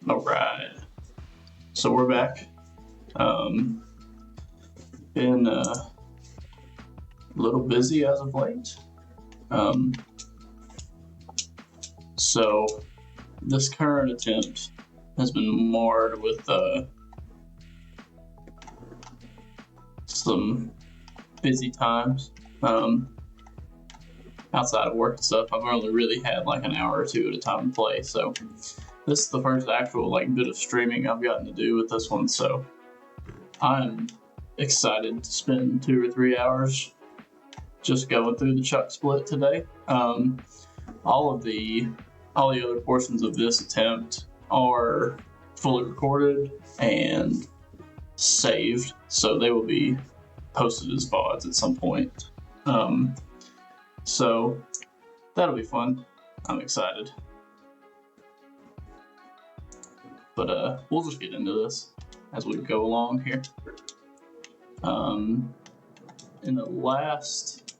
All right, so we're back. Been a little busy as of late. So this current attempt has been marred with some busy times. Outside of work and stuff, I've only really had like an hour or two at a time to play. So this is the first actual bit of streaming I've gotten to do with this one. So I'm excited to spend 2 or 3 hours just going through the Chuck split today. All the other portions of this attempt are fully recorded and saved, so they will be posted as VODs at some point. So that'll be fun. I'm excited. But we'll just get into this as we go along here. In the last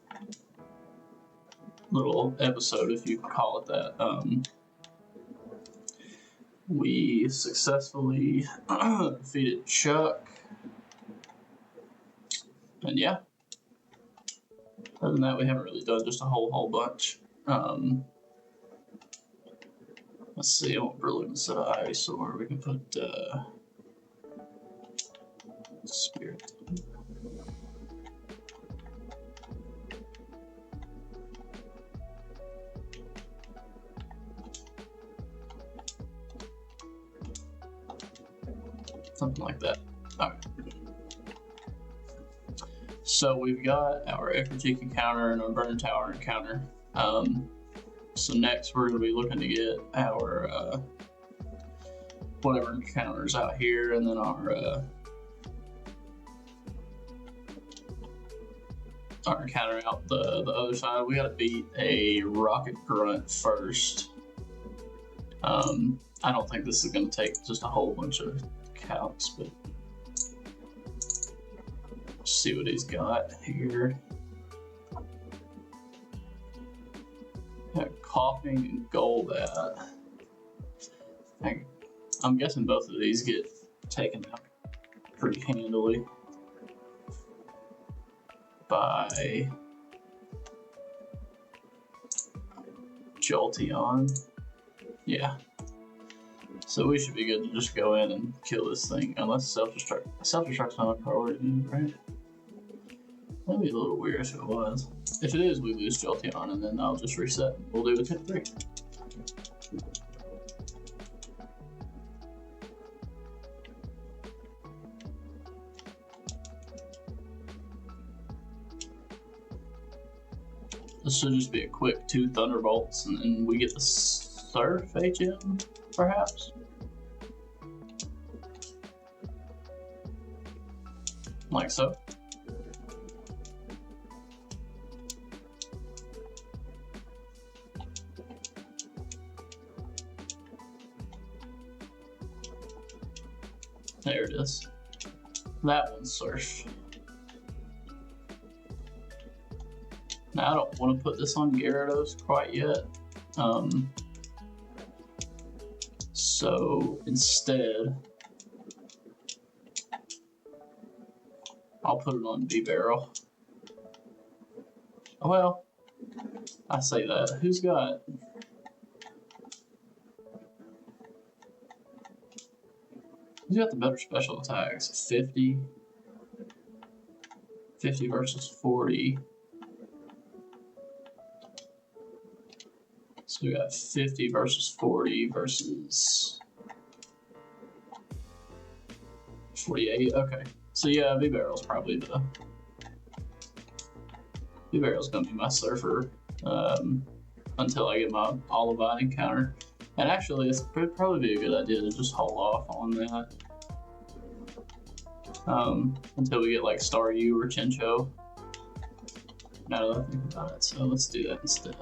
little episode, if you can call it that, we successfully defeated Chuck. And yeah, other than that, we haven't really done just a whole bunch. Let's see, I want Berlin instead of ice, or we can put spirit. Something like that. Alright. So we've got our Effertique encounter and our Burn Tower encounter. So next we're going to be looking to get our whatever encounters out here, and then our encounter out the other side. We got to beat a rocket grunt first. I don't think this is going to take just a whole bunch of calcs, but see what he's got here. Got coughing and Golbat. I'm guessing both of these get taken out pretty handily by Jolteon. Yeah. So we should be good to just go in and kill this thing, unless self-destruct. Self-destruct's not a priority, right? That'd be a little weird if it was. If it is, we lose Jolteon, and then I'll just reset. We'll do a 10-3. This should just be a quick 2 Thunderbolts, and then we get the Surf HM, perhaps? Like so. There it is. That one's Surf. Now I don't want to put this on Gyarados quite yet. So instead, I'll put it on B-Barrel. Well, I say that. Who's got... Who's got the better special attacks? 50? 50 versus 40. So we got 50 versus 40 versus 48. Okay. So yeah, B-Barrel's probably the... B-Barrel's gonna be my Surfer until I get my Olivine encounter. And actually, it would probably be a good idea to just hold off on that until we get like Staryu or Chinchou. Now that I think about it, so let's do that instead.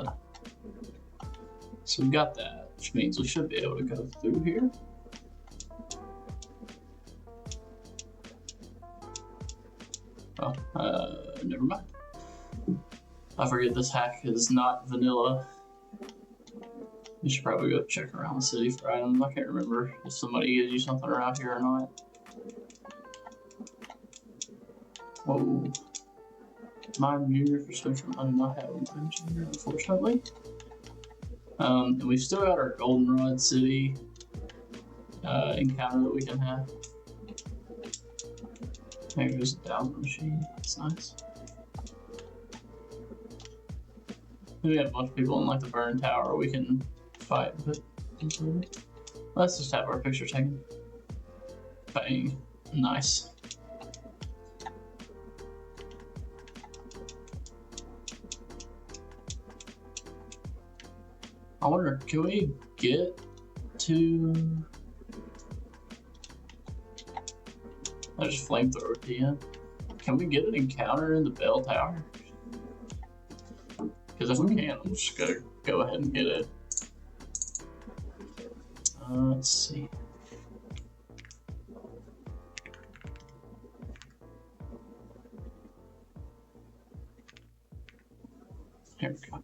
So we got that, which means we should be able to go through here. Oh, never mind. I forget this hack is not vanilla. You should probably go check around the city for items. I can't remember if somebody gives you something around here or not. Whoa. My mirror for spectrum, I do not have an engineer, unfortunately. And we've still got our Goldenrod City encounter that we can have. There's a Dowser machine. That's nice. We have a bunch of people in like the burn tower we can fight, but let's just have our picture taken. Bang. Nice. I wonder, can we get to... There's flamethrower at the end. Can we get an encounter in the bell tower? Because if we can, I'm just gonna go ahead and get it. Let's see. Here we go.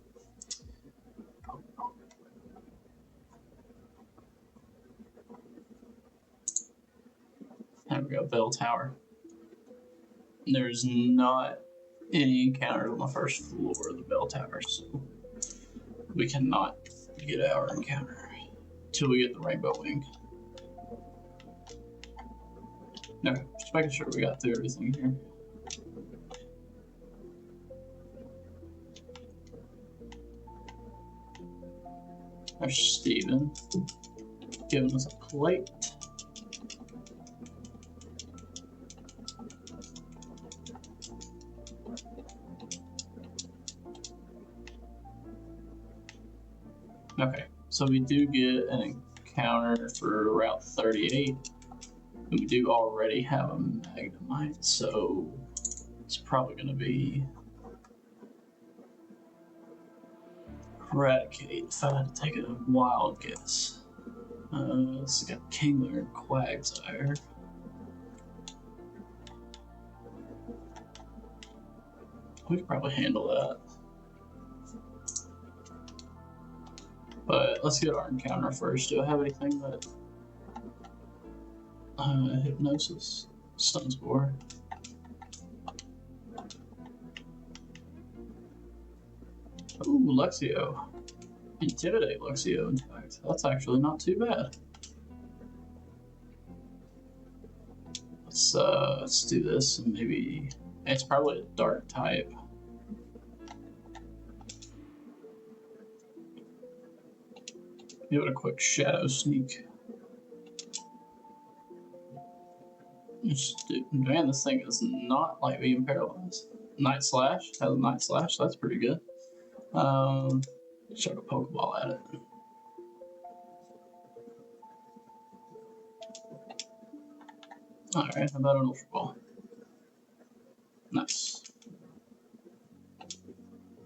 There we go, bell tower. There's not any encounters on the first floor of the bell tower, so we cannot get our encounter until we get the rainbow wing. No, just making sure we got through everything here. There's Steven giving us a plate. Okay, so we do get an encounter for Route 38. And we do already have a Magnemite, so it's probably going to be Eradicate if I had to take a wild guess. It's got Kingler and Quagsire. We could probably handle that. But let's get our encounter first. Do I have anything that hypnosis, stun spore? Ooh, Luxio. Intimidate Luxio, in fact. That's actually not too bad. Let's do this and maybe it's probably a dark type. Give it a quick shadow sneak. Man, this thing is not like being paralyzed. Night Slash has a Night Slash. That's pretty good. Chuck a Pokeball at it. Alright, how about an Ultra Ball? Nice.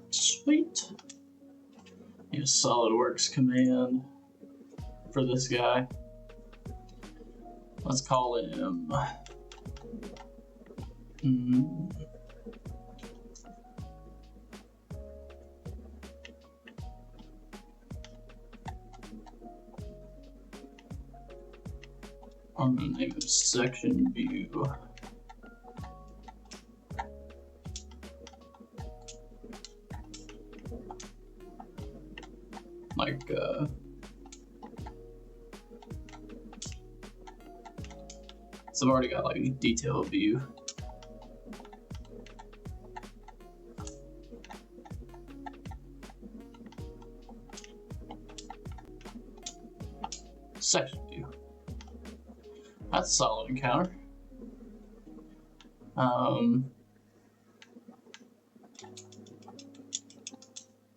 Sweet. Use SolidWorks command for this guy. Let's call him. I'm gonna name him Section View. Like, so I've already got like a detailed view. Section view. That's a solid encounter.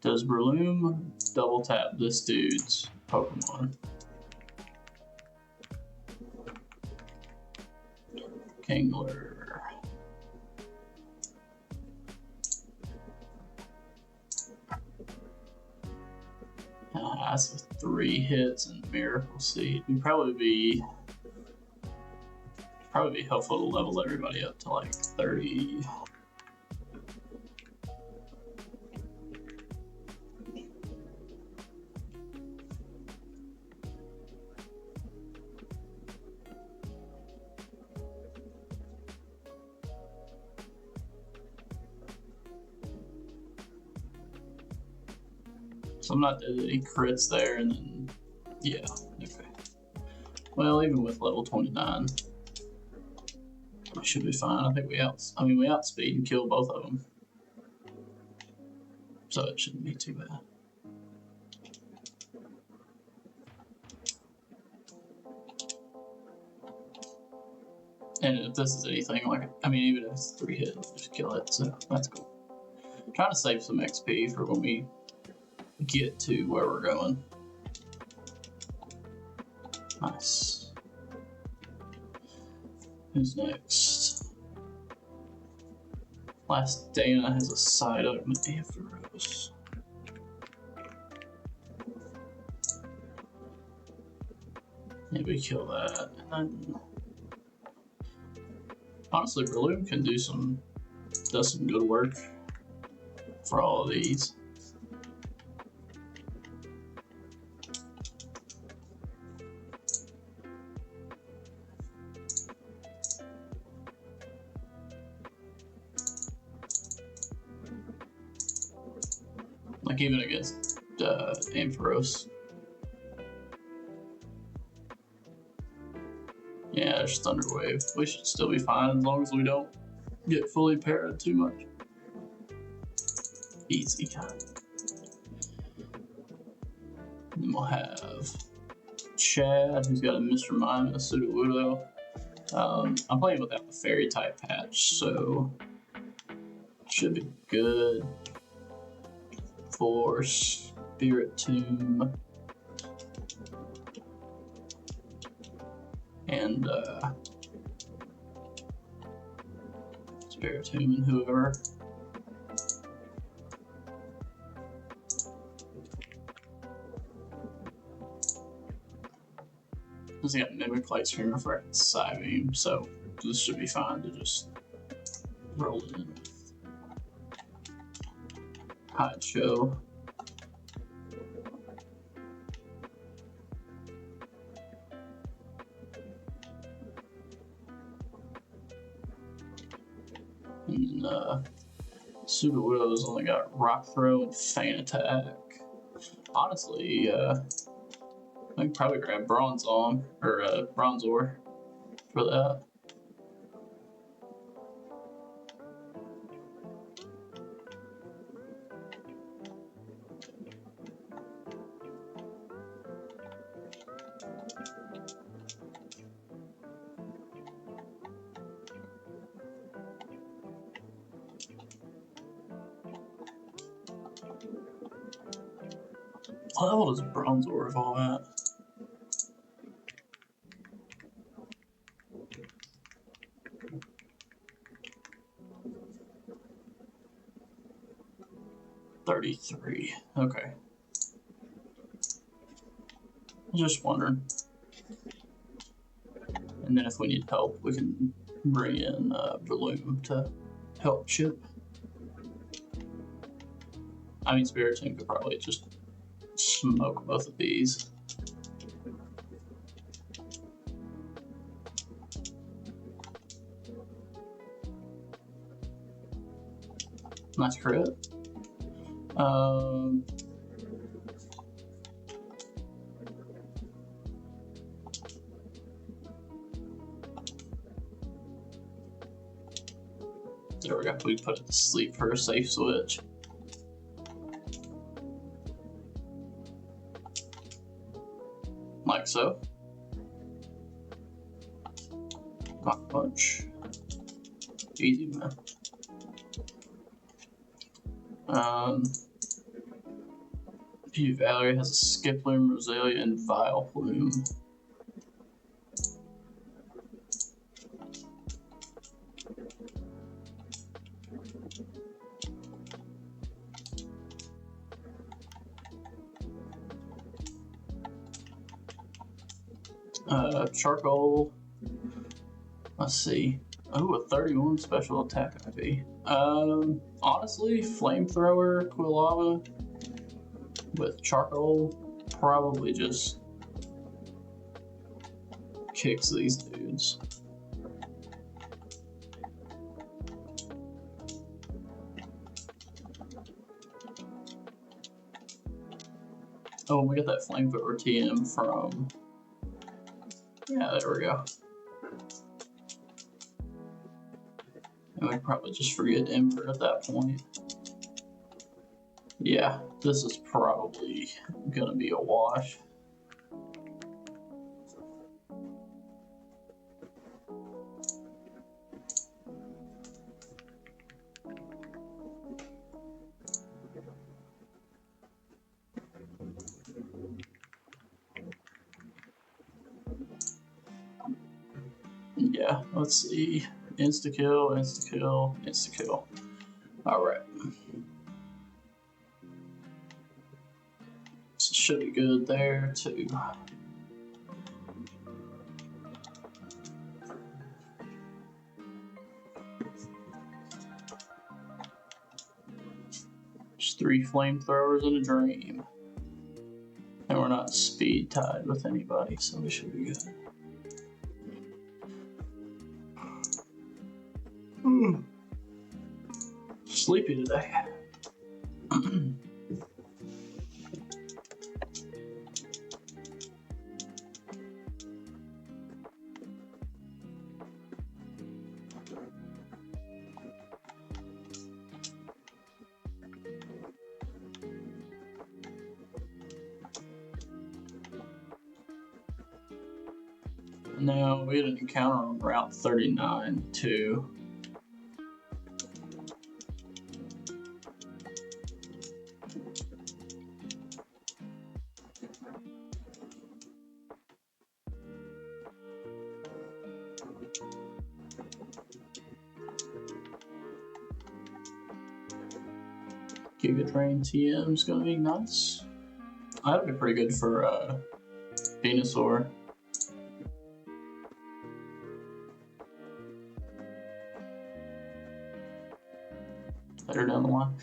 Does Breloom double tap this dude's Pokemon? Kingler. That's with 3 hits and Miracle Seed. It'd probably be helpful to level everybody up to like 30. So I'm not doing any crits there, and then, yeah, okay. Well, even with level 29, we should be fine. I think we outspeed and kill both of them. So it shouldn't be too bad. And if this is anything like, even if it's 3 hits, just kill it, so that's cool. I'm trying to save some XP for when we get to where we're going. Nice. Who's next? Last Dana has a side up with Ampharos. Maybe kill that, and then honestly, Breloom can does some good work for all of these. Like even against Ampharos. Yeah, there's Thunder Wave. We should still be fine as long as we don't get fully parried too much. Easy. And we'll have Chad, who's got a Mr. Mime and a Sudowoodo. I'm playing without the fairy type patch, so should be good for Spirit Tomb and Spirit Tomb and whoever. He's got Mimic Light Screamer for Psybeam, so this should be fine to just roll it in with Hot Show. And Sudowoodo's only got Rock Throw and Feint Attack. Honestly, I can probably grab Bronzor for that. What level does Bronzor evolve at? $33. Okay. Just wondering. And then if we need help, we can bring in Breloom to help Chip. Spirit Tomb could probably just smoke both of these. Nice crit. There we go. We put it to sleep for a safe switch. Like so. Rock Punch. Easy, man. Valerie has a Skiploom, Roselia, and Vileplume. Charcoal. Let's see. Oh, a 31 special attack IV. Honestly, Flamethrower, Quilava with Charcoal probably just kicks these dudes. Oh, we got that flamethrower TM from. Yeah, there we go. And we probably just forget invert at that point. Yeah, this is probably gonna be a wash. Yeah, let's see. Insta kill, insta kill, insta kill. All right. So should be good there too. Just 3 flamethrowers in a dream. And we're not speed tied with anybody, so we should be good. Sleepy today. No, we had an encounter on Route 39 too. Giga Train TM is gonna be nice. That'd be pretty good for Venusaur. Later down the line.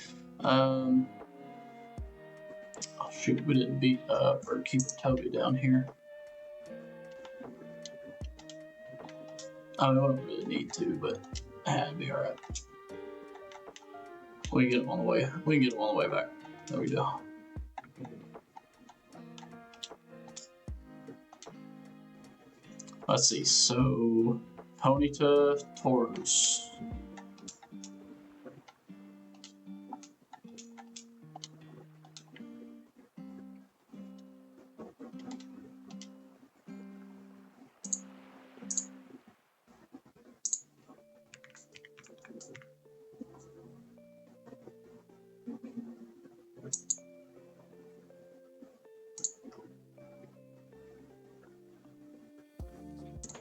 Oh shoot, we didn't beat up or keep Toby down here. I mean, we don't really need to, but it'd be alright. We can get him on the way. We can get him on the way back. There we go. Let's see. So, Ponyta, Tauros.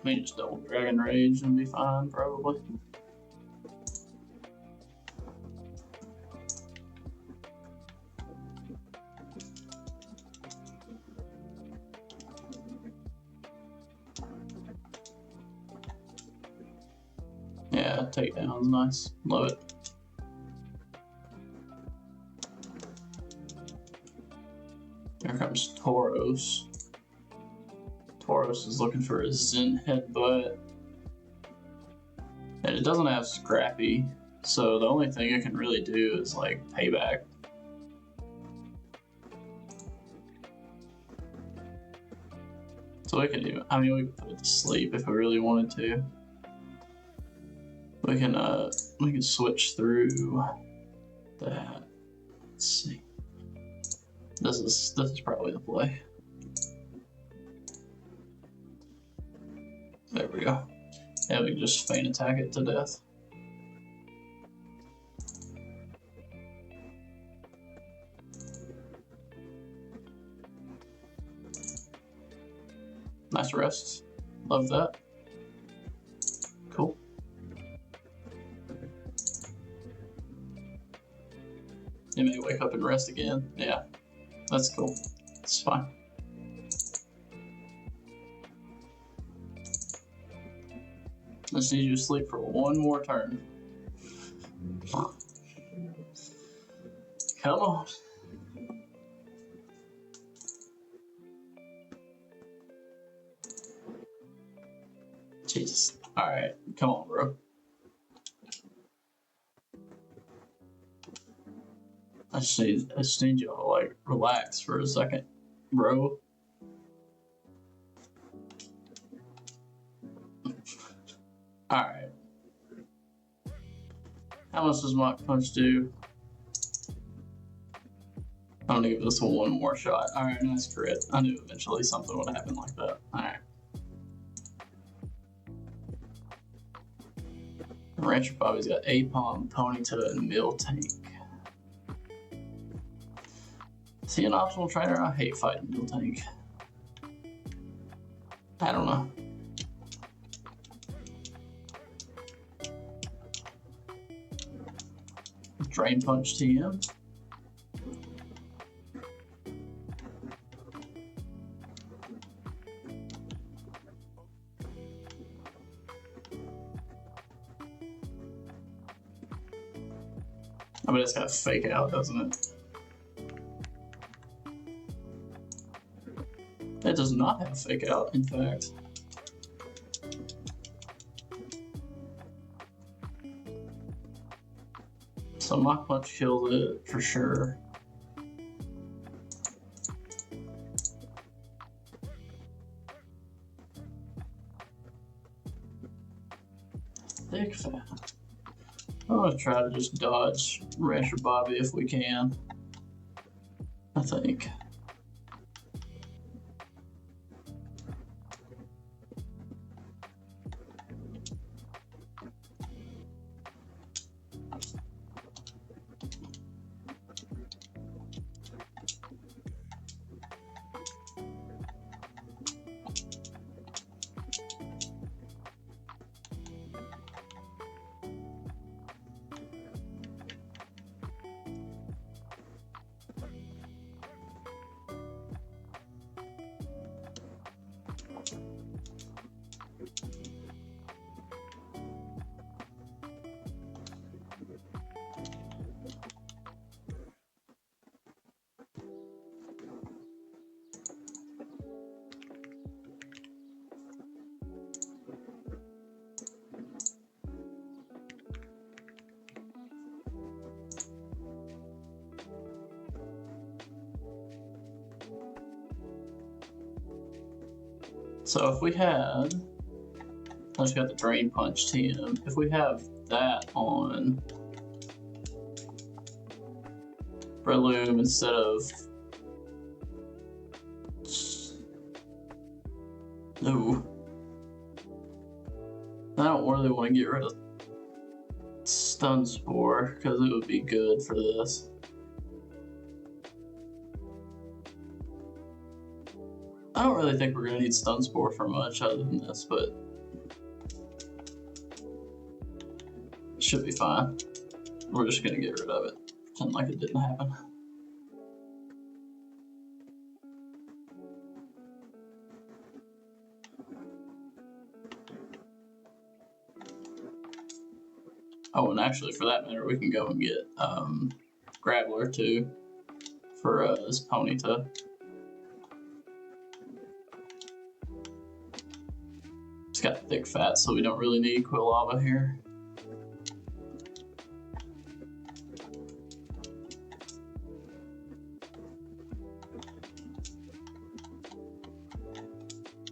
Maybe just double Dragon Rage and be fine, probably. Yeah, takedown's nice. Love it. Here comes Tauros. Tauros is looking for his Zen Headbutt. And it doesn't have Scrappy, so the only thing it can really do is like payback. So we can even, I mean, we can put it to sleep if we really wanted to. We can switch through that. Let's see. This is probably the play. There we go. Yeah, we can just feint attack it to death. Nice rest. Love that. Cool. You may wake up and rest again. Yeah, that's cool. It's fine. I just need you to sleep for one more turn. Come on. Jesus. Alright, come on, bro. I just need you to like relax for a second. bro. Alright. How much does Mach Punch do? I'm gonna give this one more shot. Alright, nice crit. I knew eventually something would happen like that. Alright. Rancher Bobby's got Apom, Ponyta, and Miltank. Is he an optional trainer? I hate fighting Miltank. I don't know. Drain Punch TM. I bet it's got Fake Out, doesn't it? It does not have Fake Out, in fact. So Mach Punch killed it for sure. Thick Fat. I'm gonna try to just dodge Rancher Bobby if we can. I think. So if we had, I just got the Drain Punch TM. If we have that on Breloom instead of, no, I don't really want to get rid of Stun Spore because it would be good for this. I don't really think we're gonna need Stun Spore for much other than this, but it should be fine. We're just gonna get rid of it. Pretend like it didn't happen. Oh, and actually, for that matter, we can go and get Graveler too for this Ponyta. It's got Thick Fat, so we don't really need Quilava here.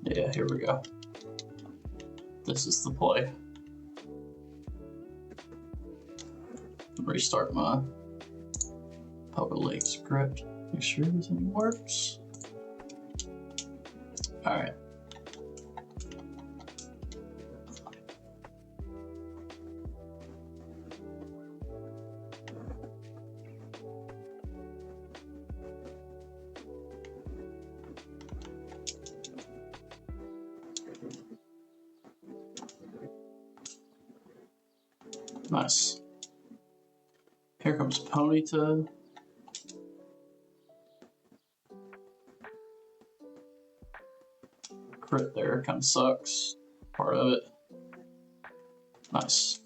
Yeah, here we go. This is the play. Restart my Power Lake script. Make sure everything works. All right. Nice. Here comes Ponyta. Crit there kind of sucks. Part of it. Nice.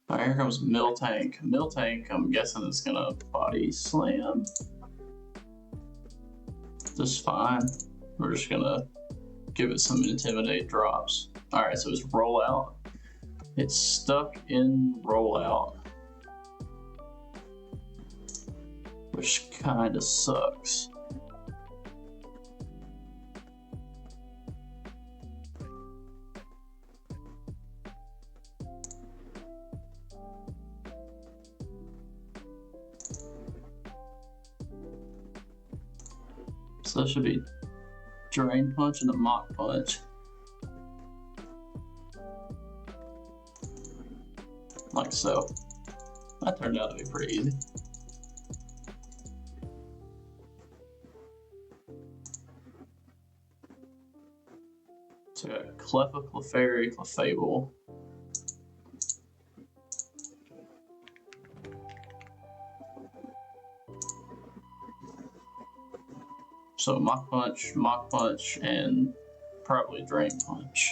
Alright, here comes Miltank. Miltank, I'm guessing is gonna body slam. Just fine. We're just gonna give it some intimidate drops. Alright, so it's rollout. It's stuck in rollout, which kind of sucks. So that should be Drain Punch and a Mach Punch. Like so. That turned out to be pretty easy. So we got Cleffa, Clefairy, Clefable. So Mach Punch, and probably Drain Punch.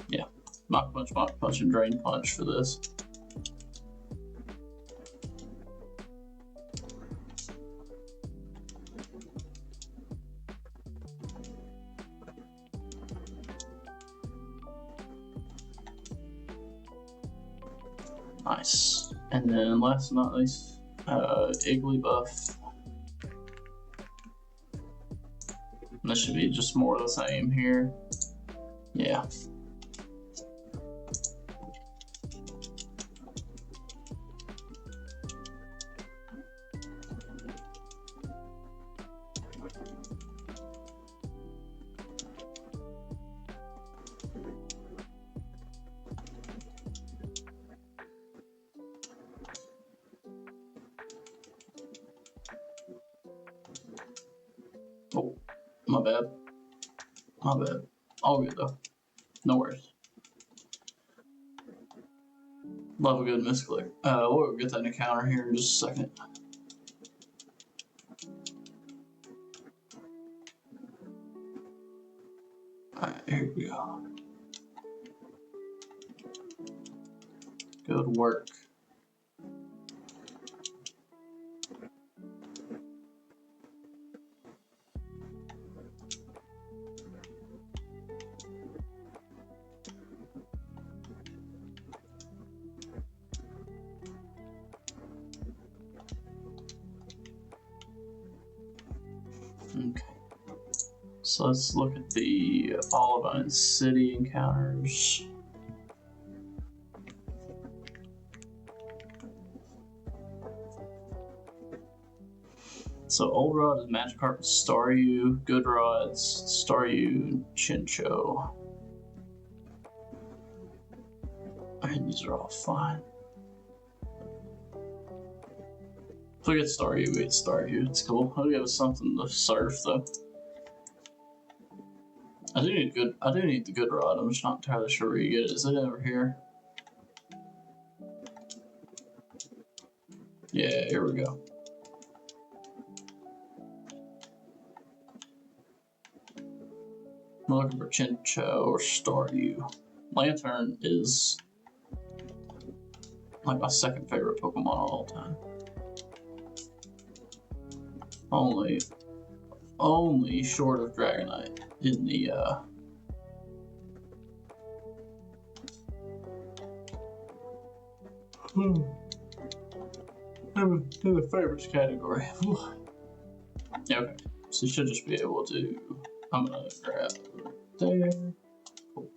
Yeah, Mach Punch, and Drain Punch for this. Nice. And then last but not least, Igglybuff. And this should be just more of the same here. Yeah. Oh, my bad. My bad. All good though. No worries. Love a good misclick. We'll get that encounter here in just a second. Alright, here we go. Good work. Okay, so let's look at the Olivine City encounters. So Old Rod is Magikarp, Staryu, Good Rod's Staryu, and Chinchou. Alright, these are all fine. If we get Staryu, we get Staryu. It's cool. I'll give us something to surf though. I do need the Good Rod. I'm just not entirely sure where you get it. Is it over here? Yeah, here we go. I'm looking for Chinchou or Staryu. Lantern is like my second favorite Pokemon of all time. Only short of Dragonite in the in the favorites category. Okay, so you should just be able to. I'm gonna grab there. Cool.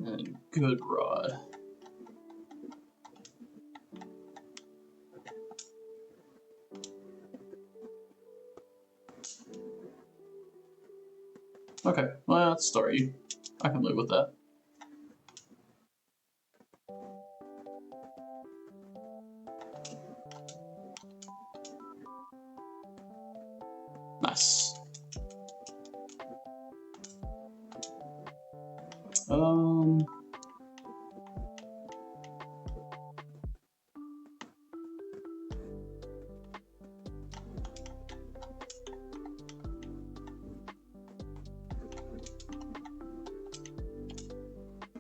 And Good Rod. Okay, well, let's start you. I can live with that. Nice.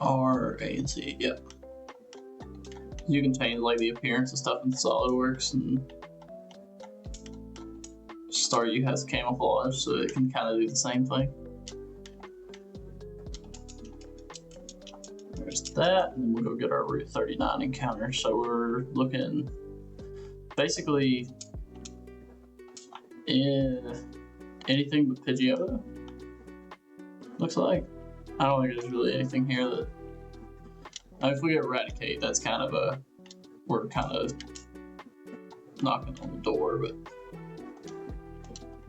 R, A, and C, yep. You can change like the appearance and stuff in SolidWorks, and Staryu has camouflage, so it can kind of do the same thing. there's that, and then we'll go get our Route 39 encounter. So we're looking basically in anything but Pidgeotto. Looks like. I don't think there's really anything here that. If we get Eradicate, that's kind of a. We're kind of knocking on the door, but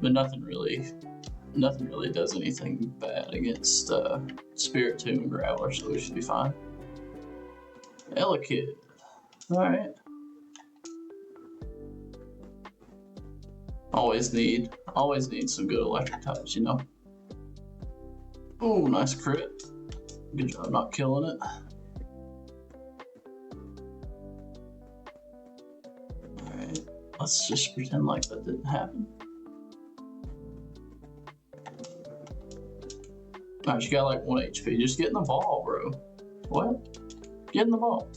nothing really does anything bad against Spiritomb and Graveler, so we should be fine. Elekid. Alright. Always need some good electric types, you know. Oh, nice crit. Good job not killing it. Alright, let's just pretend like that didn't happen. Alright, you got like 1 HP. Just get in the ball, bro. What? Get in the ball.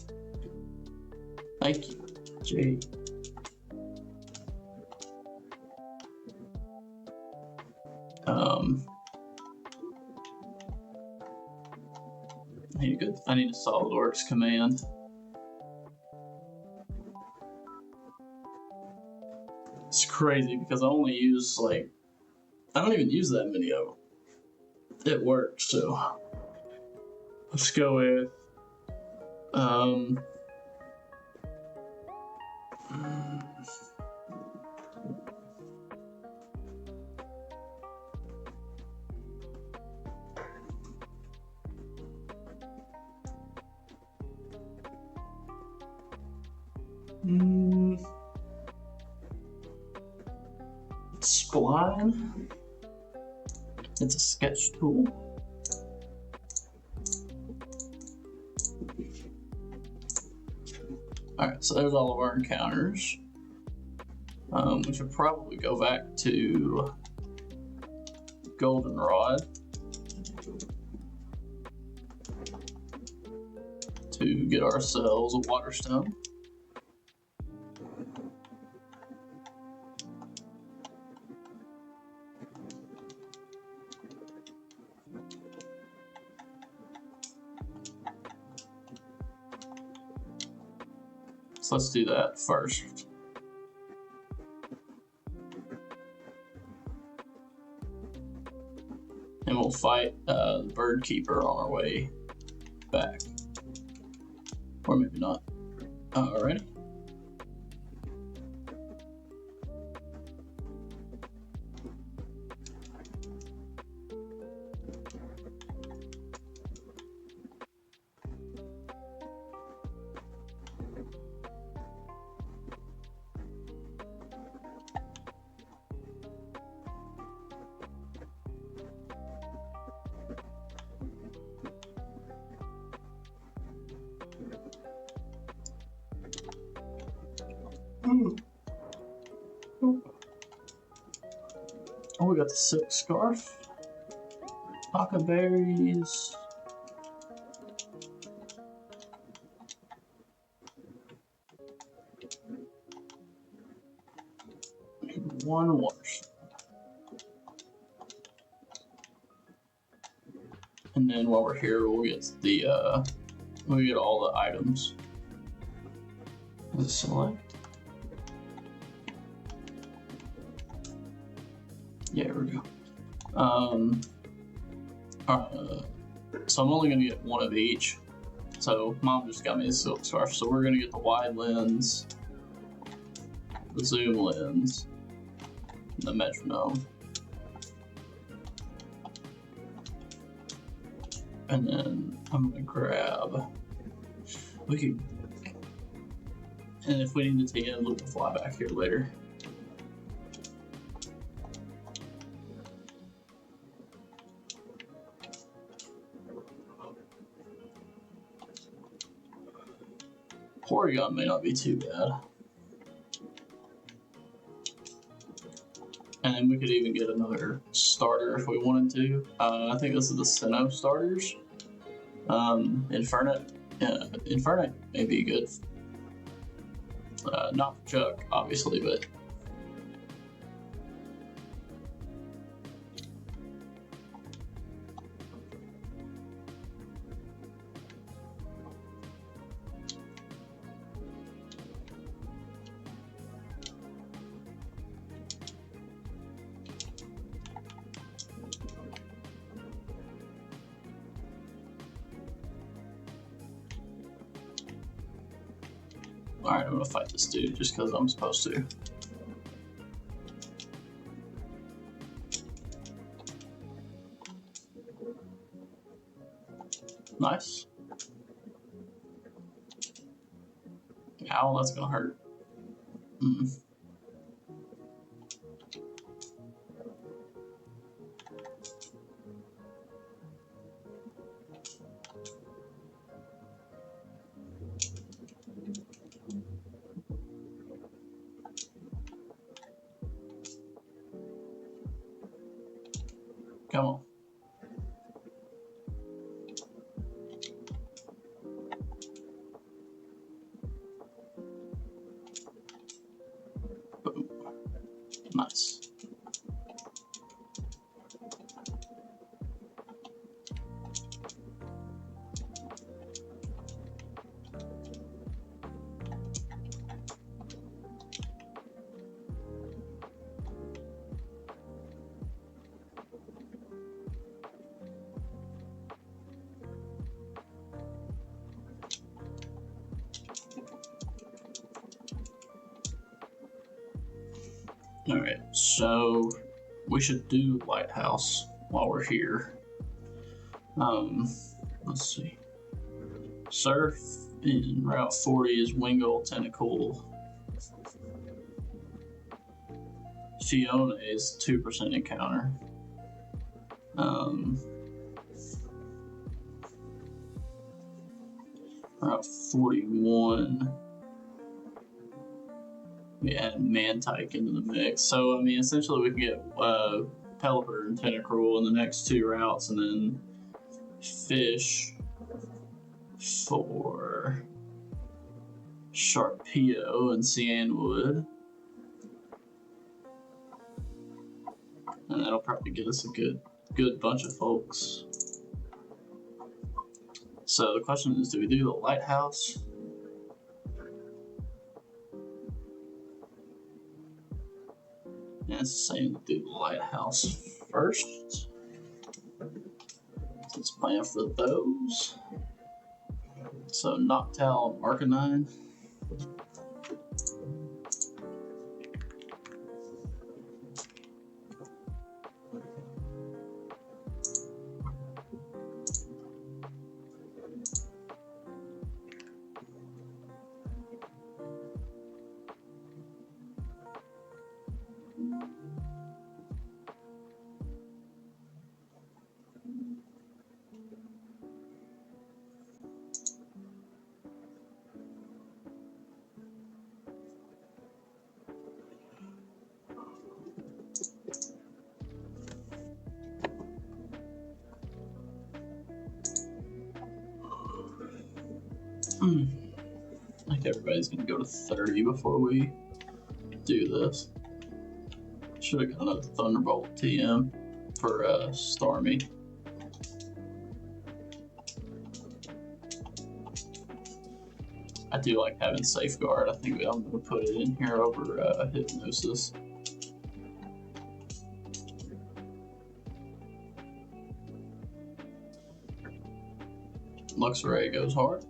Thank you. Gee. I need a SolidWorks command. It's crazy because I only use I don't even use that many of them. It works, so let's go with Spline. It's a sketch tool. Alright, so there's all of our encounters. We should probably go back to Goldenrod to get ourselves a Waterstone. So let's do that first. And we'll fight the Bird Keeper on our way back. Or maybe not. Alrighty. Oh, we got the Silk Scarf, Pocket Berries, one Waterstone, and then while we're here, we'll get all the items. Let's select. Yeah, here we go. So I'm only gonna get one of each. So Mom just got me a Silk Scarf, so we're gonna get the wide lens, the zoom lens, the metronome, and then I'm gonna grab. And if we need to take it, we'll fly back here later. Porygon may not be too bad. And then we could even get another starter if we wanted to. I think this is the Sinnoh starters. Infernape may be good. Not for Chuck, obviously, but Alright, I'm gonna fight this dude just because I'm supposed to. Nice. Ow, that's gonna hurt. Come on. Boom. Nice. Alright, so we should do Lighthouse while we're here. Let's see. Surf in Route 40 is Wingull, Tentacle. Fiona is 2% encounter. Route 41. We add Mantike into the mix. So, I mean, essentially we can get Pelipper and Tentacruel in the next 2 routes, and then Fish for Sharpedo and Cianwood. And that'll probably get us a good bunch of folks. So the question is, do we do the Lighthouse? Yeah, it's the same to do the Lighthouse first. Let's plan for those. So Noctowl, Arcanine. I think everybody's gonna go to 30 before we do this. Should have gone a Thunderbolt TM for Stormy. I do like having Safeguard. I think I'm gonna put it in here over Hypnosis. Luxray goes hard.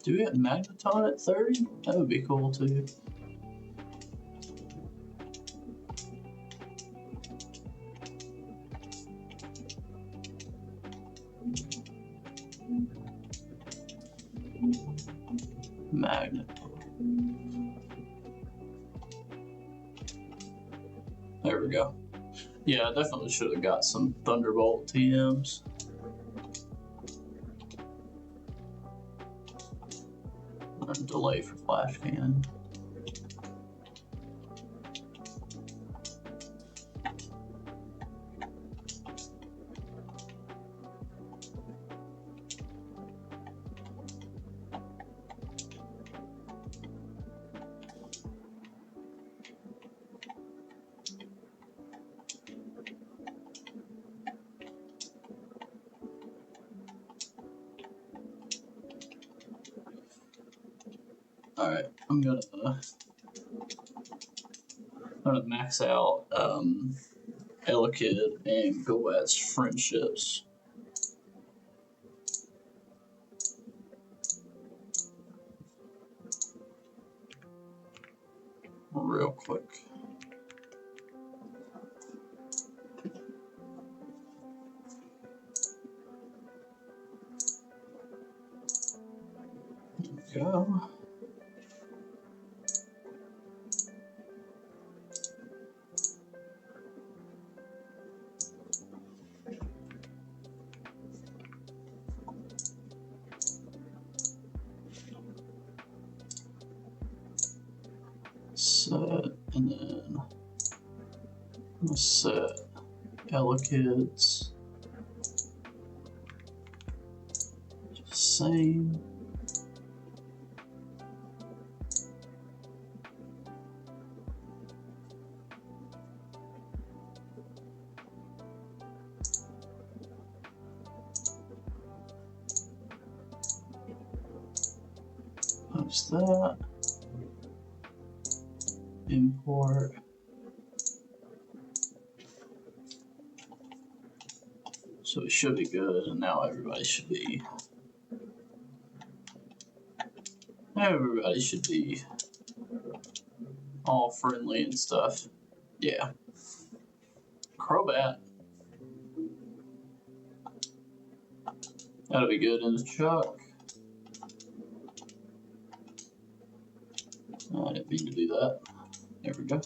Do we have Magneton at 30? That would be cool too. Magneton. There we go. Yeah, I definitely should have got some Thunderbolt TMs. Delay for Flash Cannon. Alright, I'm gonna max out Elekid and go as friendships. Real quick. There we go. Set, and then I'm gonna set Elekids. Same. Post that. Import. So it should be good, and now everybody should be all friendly and stuff. Yeah. Crobat. That'll be good in the truck. I didn't mean to do that. There we go.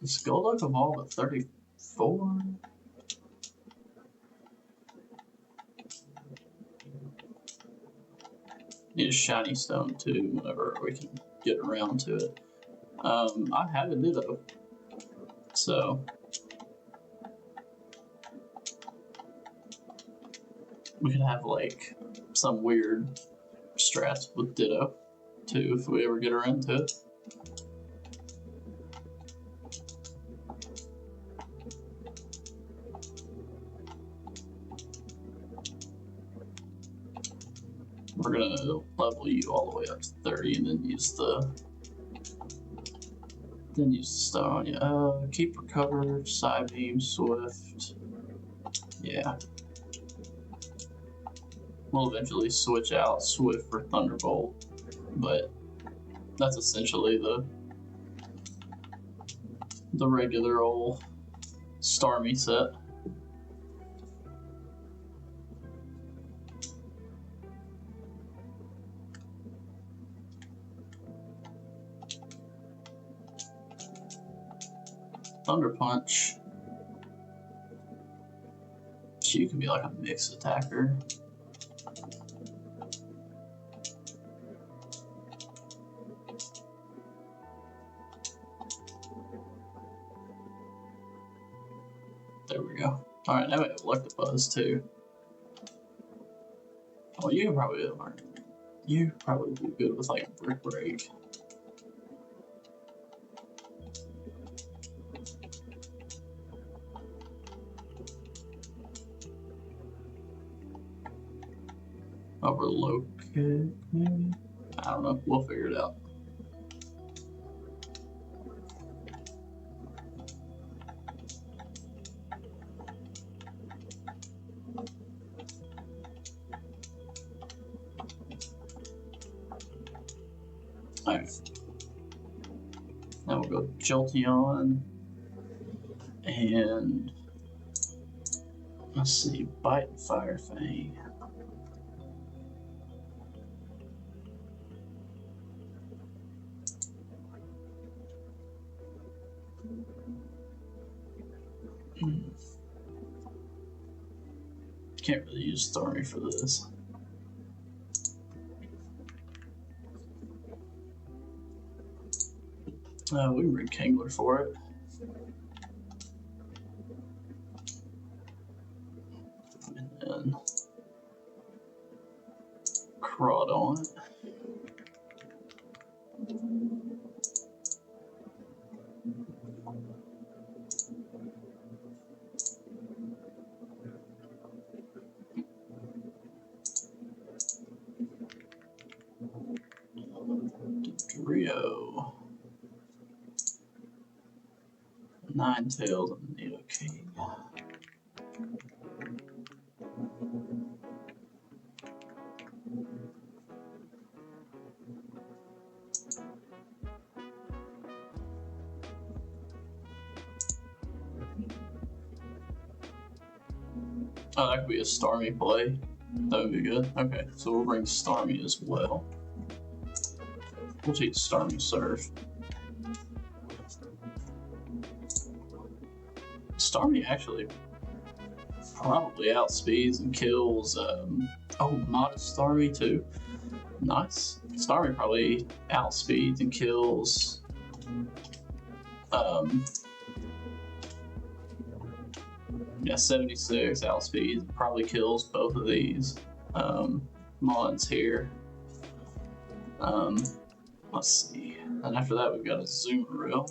Does Golduck evolve at 34? Need a shiny stone too whenever we can get around to it. I have a Ditto, so we could have like some weird strats with Ditto too if we ever get around to it. We're gonna level you all the way up to 30 and then use the stone. Yeah. Keep recover, Psybeam, Swift. Yeah. We'll eventually switch out Swift for Thunderbolt, but that's essentially the regular old Starmie set. Thunder Punch. She can be like a mixed attacker. There we go. Alright, now we have Electabuzz too. Oh, you probably do good with like Brick Break. Over low kick, maybe? I don't know. We'll figure it out. Alright. Now we'll go Jolteon. And let's see, Bite and Fire Fang. Can't really use Starmie for this. We can bring Kangler for it. And then Crawdon. 9 tails and Nido King. Oh, that could be a Starmie play. That would be good. Okay, so we'll bring Starmie as well. We'll take Starmie Surf. Starmie actually probably outspeeds and kills. Oh, Modest Starmie too. Nice. Starmie probably outspeeds and kills. Yeah, 76 outspeeds. Probably kills both of these mons here. Let's see. And after that, we've got a Zoomeril.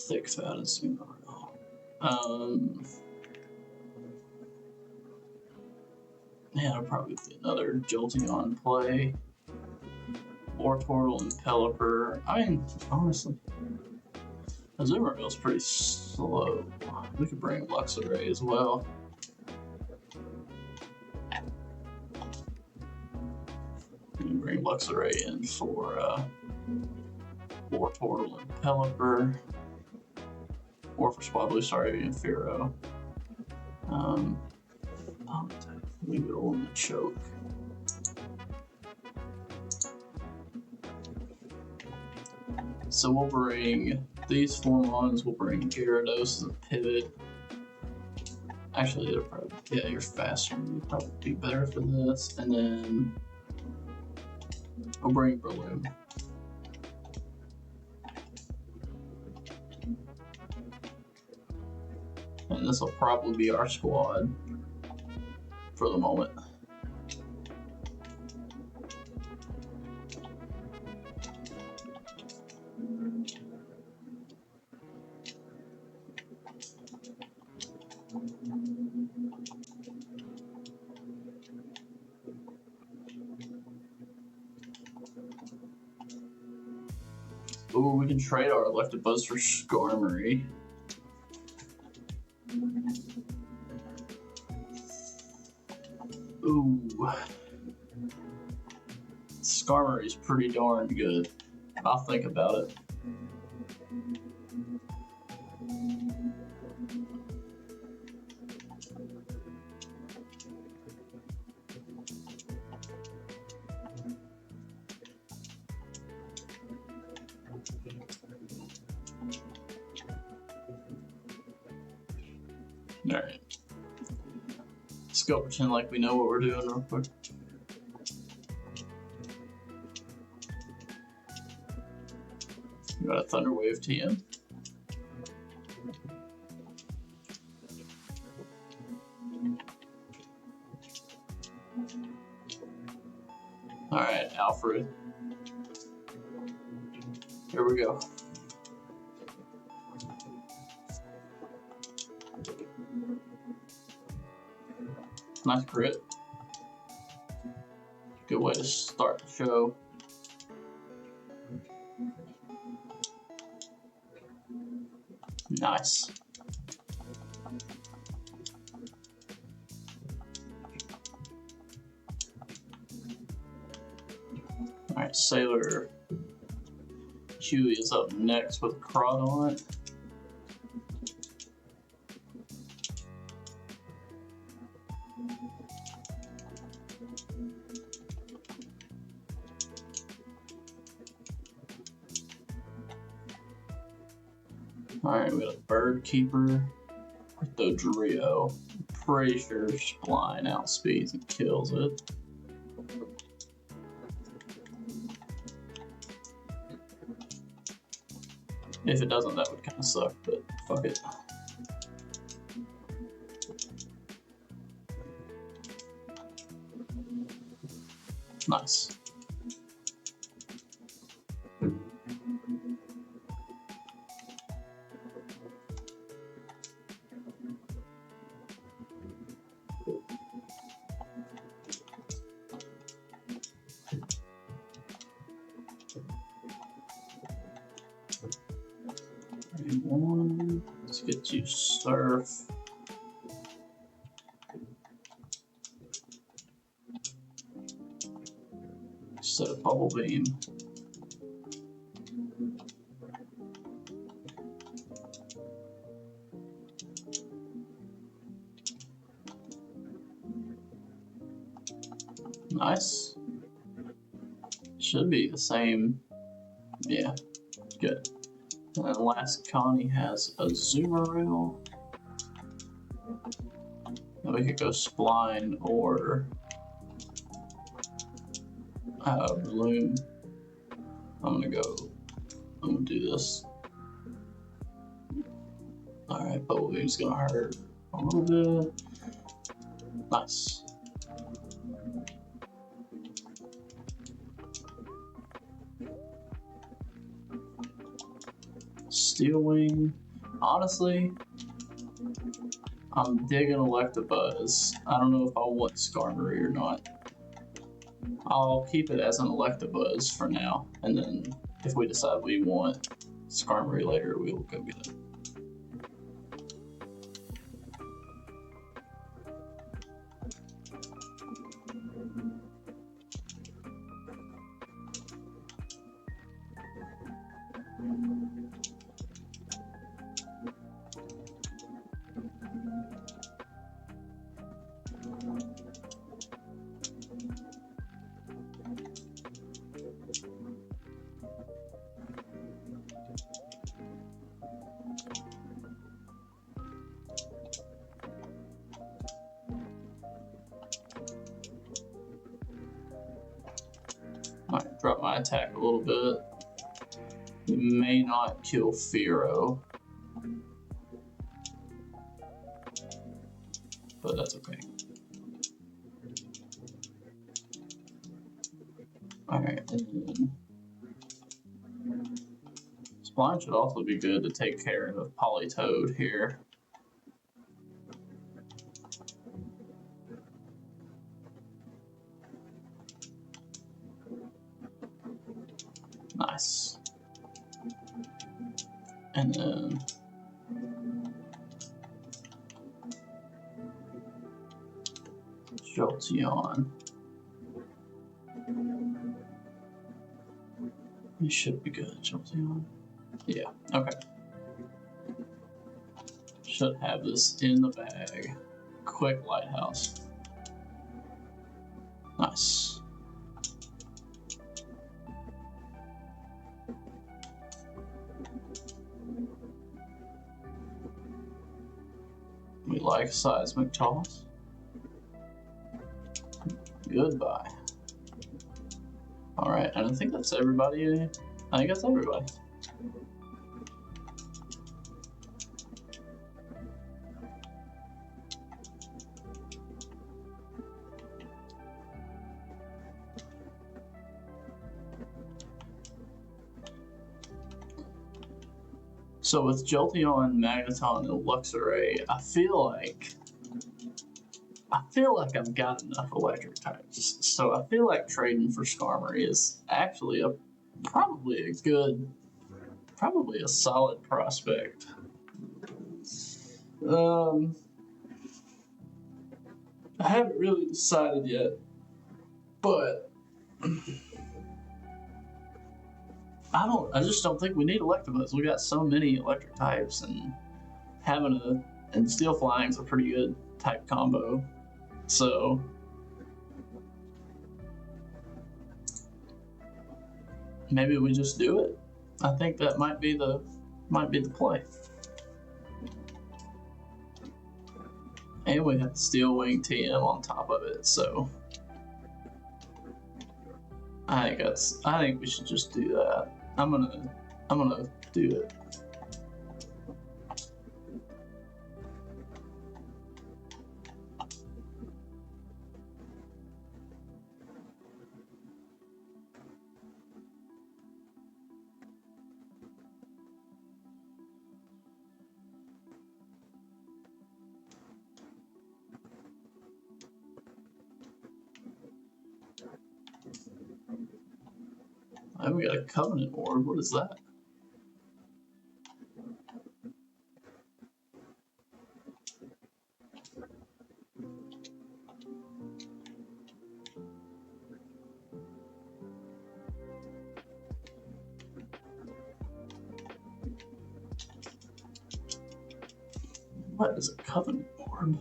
Thick fatted Zoomeril. Yeah, it'll probably be another Jolteon play. Or Tortle and Pelipper. I mean, honestly, Azumarill's pretty slow. We could bring Luxray as well. We can bring Luxray in for Tortle and Pelipper. Or for Swablu, sorry, and Fearow. Leave it all in the choke. So we'll bring these 4 mons. We'll bring Gyarados as a pivot. Actually, they're probably, yeah, you're faster. You'd probably be better for this. And then we'll bring Breloom. And this will probably be our squad for the moment. Ooh, we can trade our Electabuzz for Skarmory. Ooh. Skarmory's pretty darn good. I'll think about it. Alright. Let's go pretend like we know what we're doing real quick. We got a Thunder Wave TM. Alright, Alfred. Here we go. Nice crit. Good way to start the show. Nice. Alright, Sailor Huey is up next with Crawdaunt. Alright, we got a Bird Keeper with the Dodrio. Pretty sure Spline outspeeds and kills it. If it doesn't, that would kind of suck, but fuck it. Nice. 1. Let's get you surf. Set a bubble beam. Nice. Should be the same. Yeah, good. And then last Connie has a zoomer reel. Then we could go spline or balloon. I'm gonna do this. Alright, bubble beam's gonna hurt a little bit. Nice. Steel wing. Honestly, I'm digging Electabuzz. I don't know if I want Skarmory or not. I'll keep it as an Electabuzz for now, and then if we decide we want Skarmory later, we will go get it. Might drop my attack a little bit. It may not kill Fearow, but that's okay. Alright, and then Spline should also be good to take care of Politoed here. Nice. And then Jolteon. You should be good, Jolteon. Yeah, okay. Should have this in the bag. Quick Lighthouse. Nice. We like Seismic Toss. Goodbye. Alright, and I think that's everybody. I think that's everybody. So with Jolteon, Magneton, and Luxray, I feel like I've got enough electric types. So I feel like trading for Skarmory is actually probably a solid prospect. I haven't really decided yet, but I just don't think we need Electabuzz. We got so many electric types, and and Steel Flying's a pretty good type combo. So maybe we just do it. I think that might be the play. And we have Steel Wing TM on top of it, so I think we should just do that. I'm gonna do it. We got a Covenant Orb. What is that? What is a covenant orb?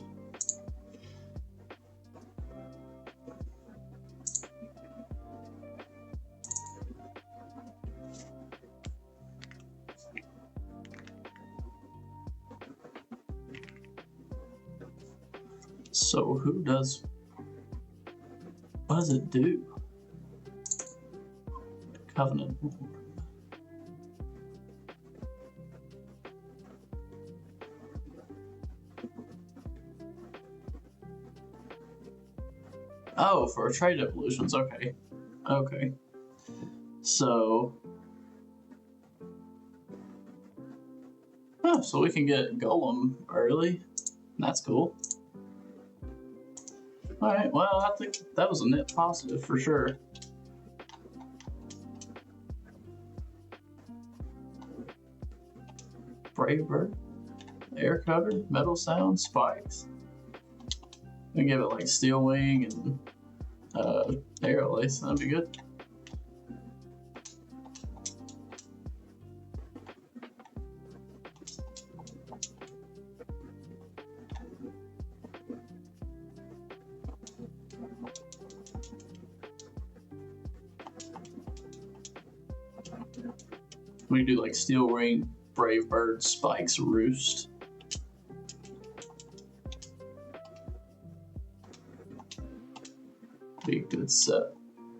So who does? What does it do? Covenant orb. Oh, for trade evolutions. Okay. Okay. So. Oh, so we can get Golem early. That's cool. Alright, well, I think that was a net positive for sure. Brave Bird. Air cover, metal sound, spikes. We give it like steel wing and arrow lace, that'd be good. We can do like steel ring, brave bird, spikes, roost. Be a good set.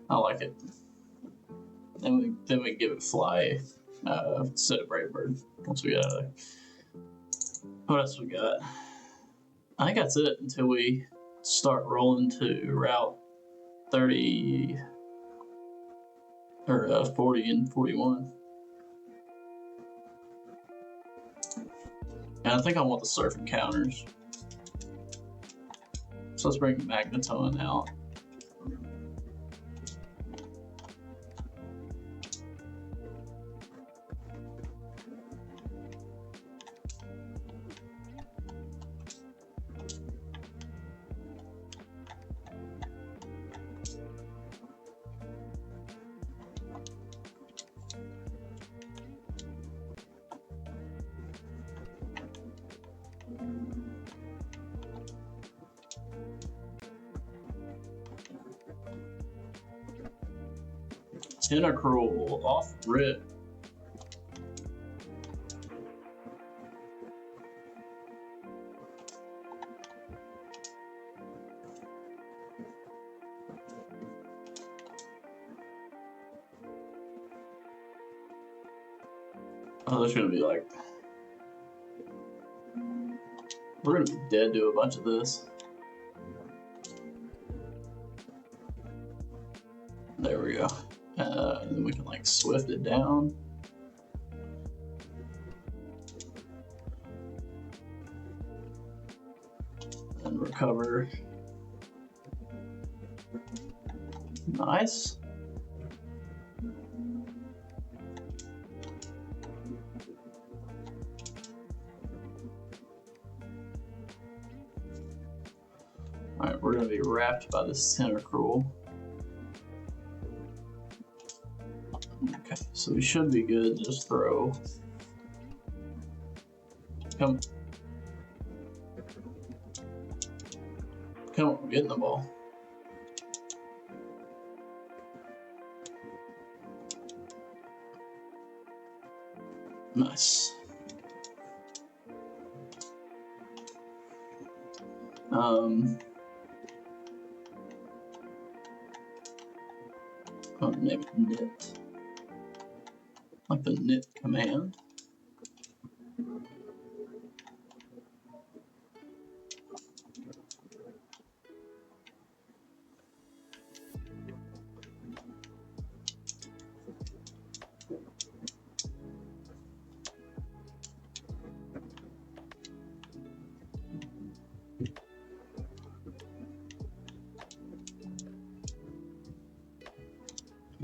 I like it. Then we give it fly instead of brave bird once we get out of there. What else we got? I think that's it until we start rolling to route 30 or 40 and 41. And I think I want the surf encounters. So let's bring Magneton out. Tentacruel off rip. Oh, there's gonna be like, we're gonna be dead to a bunch of this. There we go. Then we can like swift it down. And recover. Nice. Alright, we're gonna be wrapped by this Tentacruel. Okay, so we should be good. Just throw. Come. Come on, get in the ball. Nice. I'll name it knit. Like the knit command.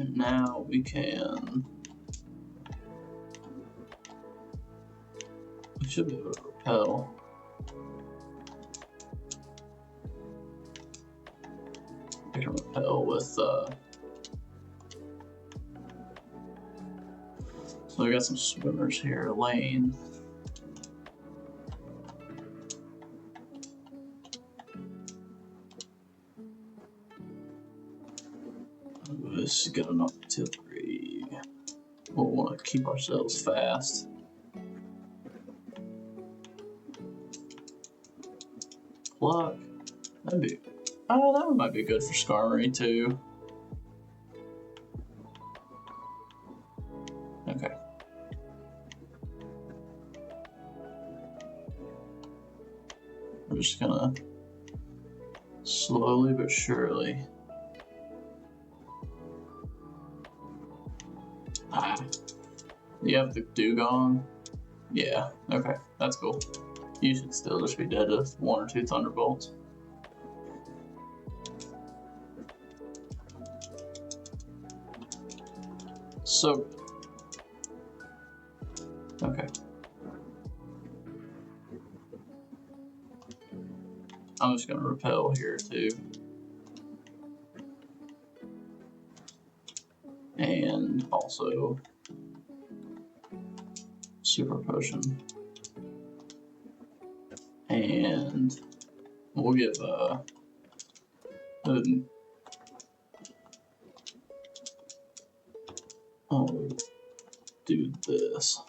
And now we can. We should be able to repel. I can repel with. So we got some swimmers here. Lane. just get an artillery. We'll want to keep ourselves fast. Pluck. That'd be. Oh, that might be good for Skarmory too. Okay. I'm just gonna slowly but surely. You have the Dugong? Yeah, okay, that's cool. You should still just be dead to 1 or 2 Thunderbolts. So, okay. I'm just gonna repel here too. And also Super Potion. And we'll give I'll do this.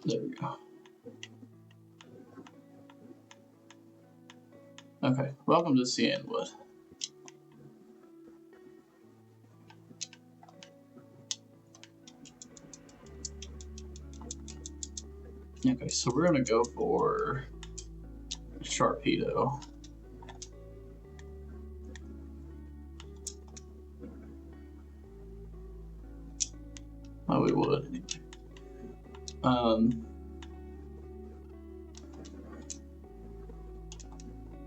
There we go. Okay, welcome to Cianwood. Okay, so we're gonna go for Sharpedo. Oh, we would anyway.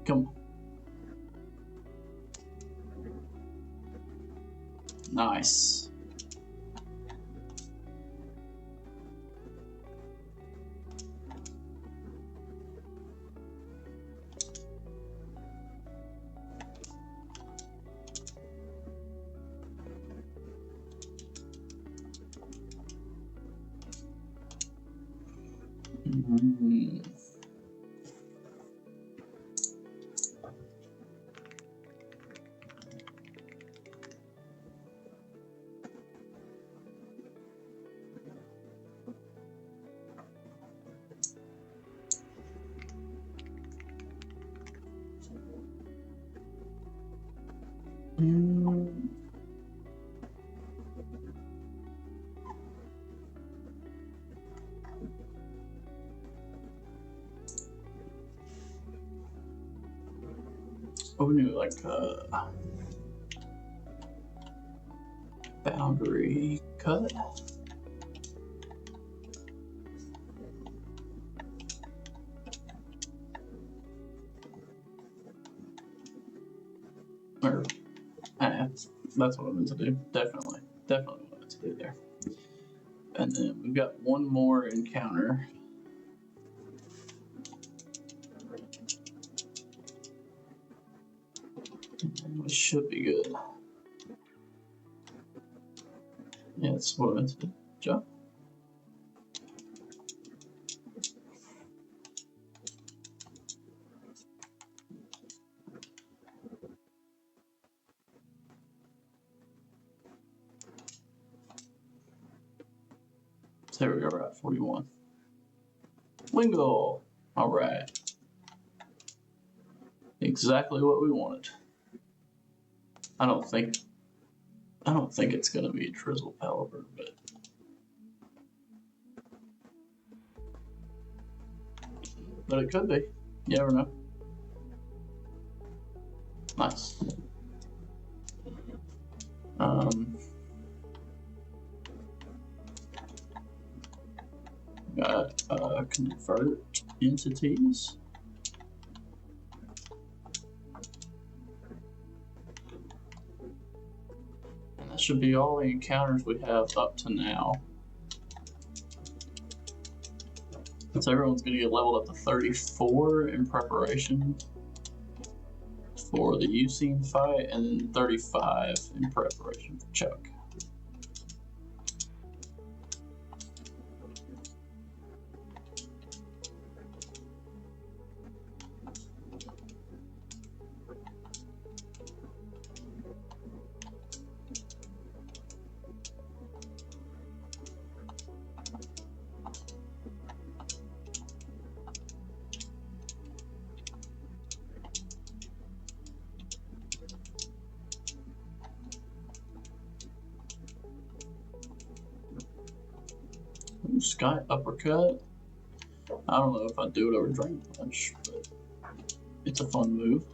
Come on. Nice. Oh, we knew like boundary cut. Or, that's what I meant to do. Definitely what I meant to do there. And then we've got one more encounter. It should be good. Yeah, that's what I meant to do. Jump. So there we go, we're at 41. Wingull! Alright. Exactly what we wanted. I don't think it's gonna be a Drizzle Pelipper, but it could be. You never know. Nice. Got convert entities. And that should be all the encounters we have up to now. So everyone's going to get leveled up to 34 in preparation for the Ucine fight, and then 35 in preparation for Chuck. Sky Uppercut. I don't know if I'd do it over Dragon Punch, but it's a fun move.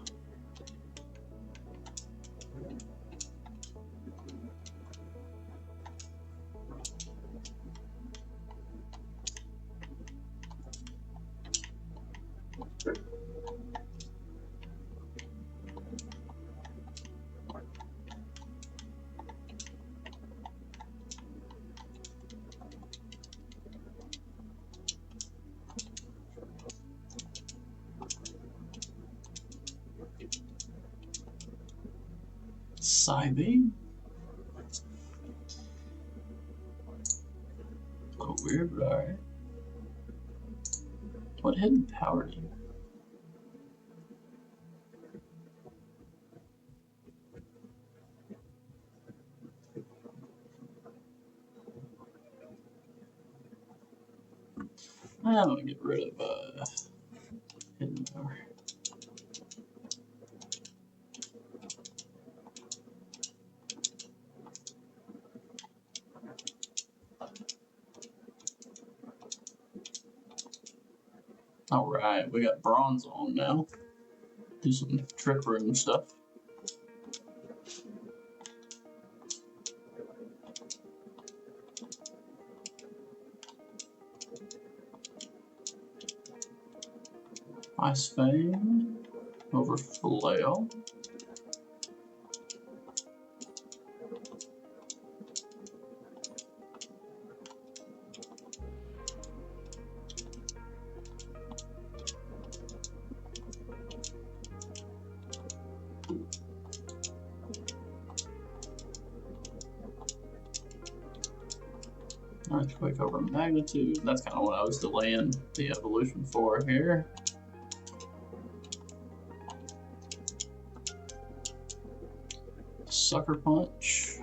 Psybeam? Oh, weird, but alright. What hidden power do you? I'm gonna get rid of hidden power. Alright, we got bronze on now. Do some trick room stuff. Ice Fang over Flail. Earthquake over Magnitude. That's kind of what I was delaying the evolution for here. Sucker Punch.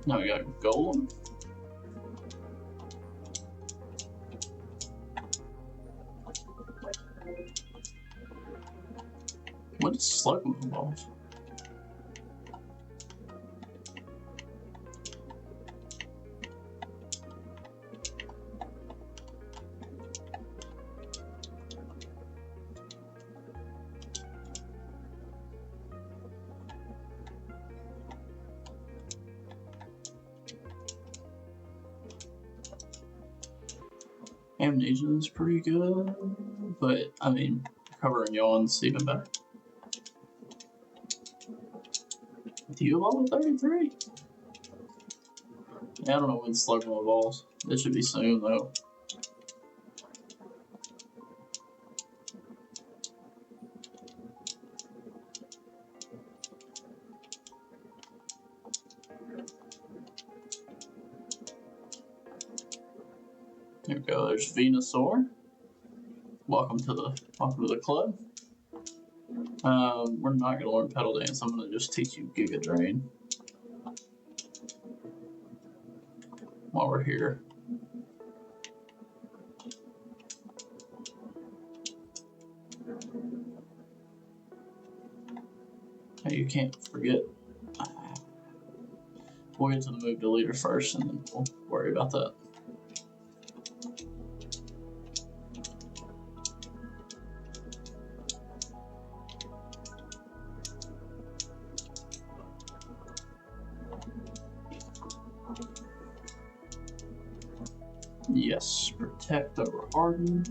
Now we got Golem. What is Slugma evolve? Amnesia is pretty good, but I mean, covering yawns even better. Do you evolve at 33? Yeah, I don't know when Slugma evolves. It should be soon though. There we go. There's Venusaur. Welcome to the club. We're not gonna learn Pedal Dance. I'm gonna just teach you Giga Drain while we're here. Hey, you can't forget. We'll get to the move deleter first, and then we'll worry about that. Yes, protect over Harden.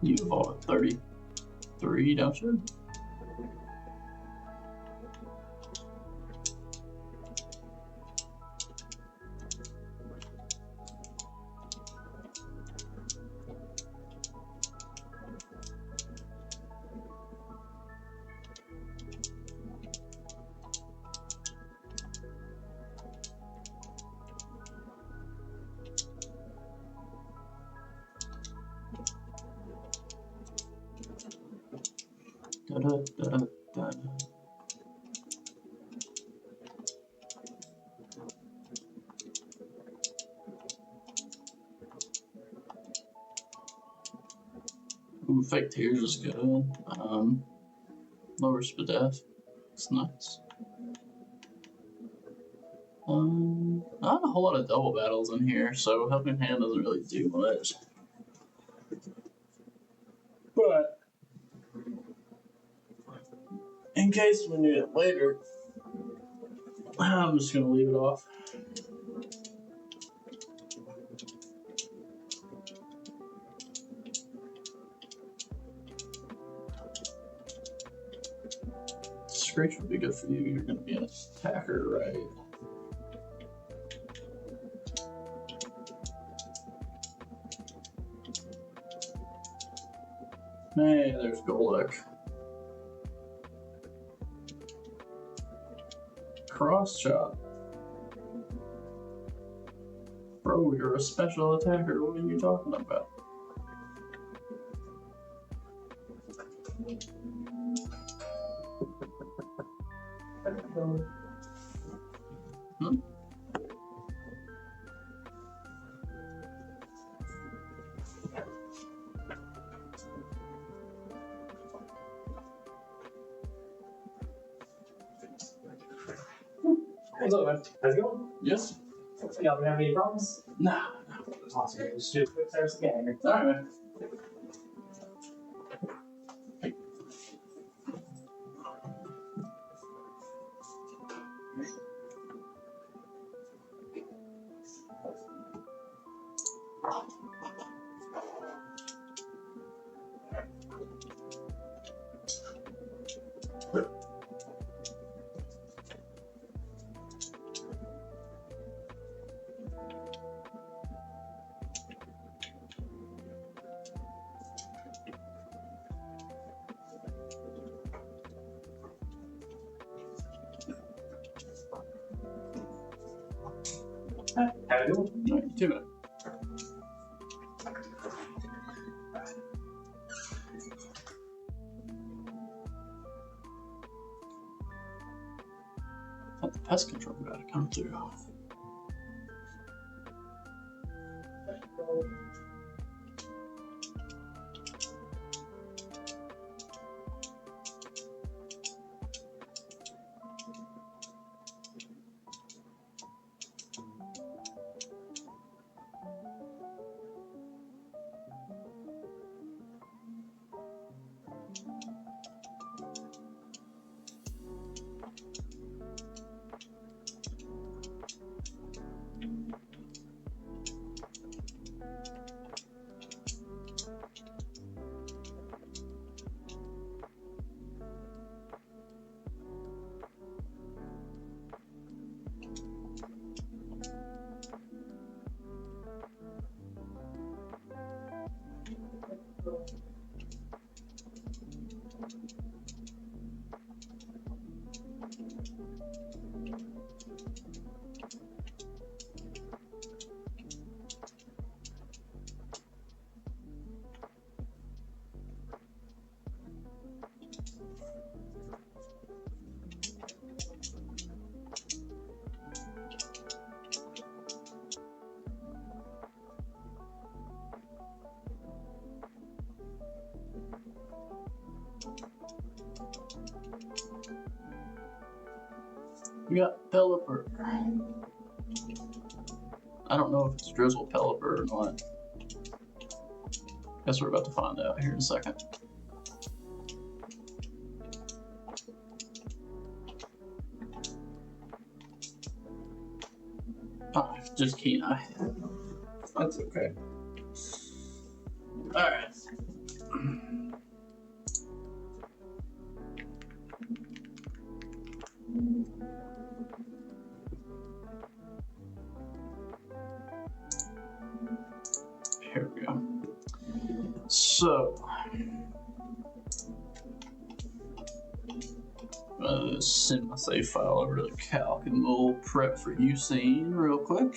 You evolve at 33, don't you? Da, da, da, da. Ooh, fake tears is good. Lowers the death. It's nice. Not a whole lot of double battles in here, so Helping Hand doesn't really do much. But in case we need it later, I'm just gonna leave it off. Screech would be good for you. You're gonna be an attacker, right? Hey, there's Golek. Cross shot. Bro, you're a special attacker. What are you talking about? Hmm? What's up, man? How's it going? Yes? Y'all don't have any problems? Nah. Awesome. Just do a quick service again. Alright, man. How you doing? Alright, you too, man. Thought the pest control gotta come through. We got Pelipper. I don't know if it's Drizzle Pelipper or not. Guess we're about to find out here in a second. Ah, just Kenai. That's okay. Alright. So, send my save file over to the calc and we'll prep for using real quick.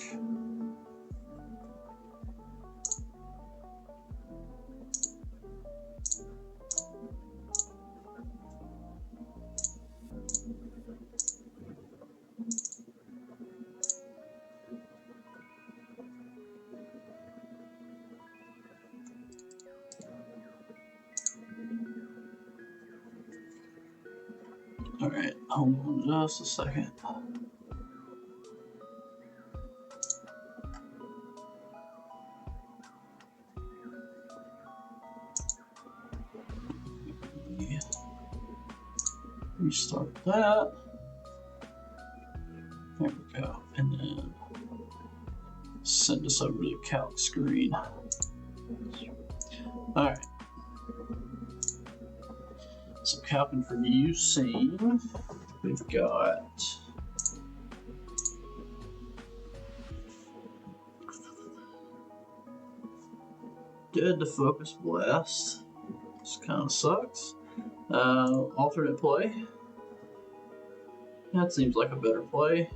Alright, hold on just a second. Yeah. Restart that. There we go. And then send us over to the calc screen. Alright. So calcing for using, we've got dead to focus blast. This kind of sucks. Alternate play. That seems like a better play.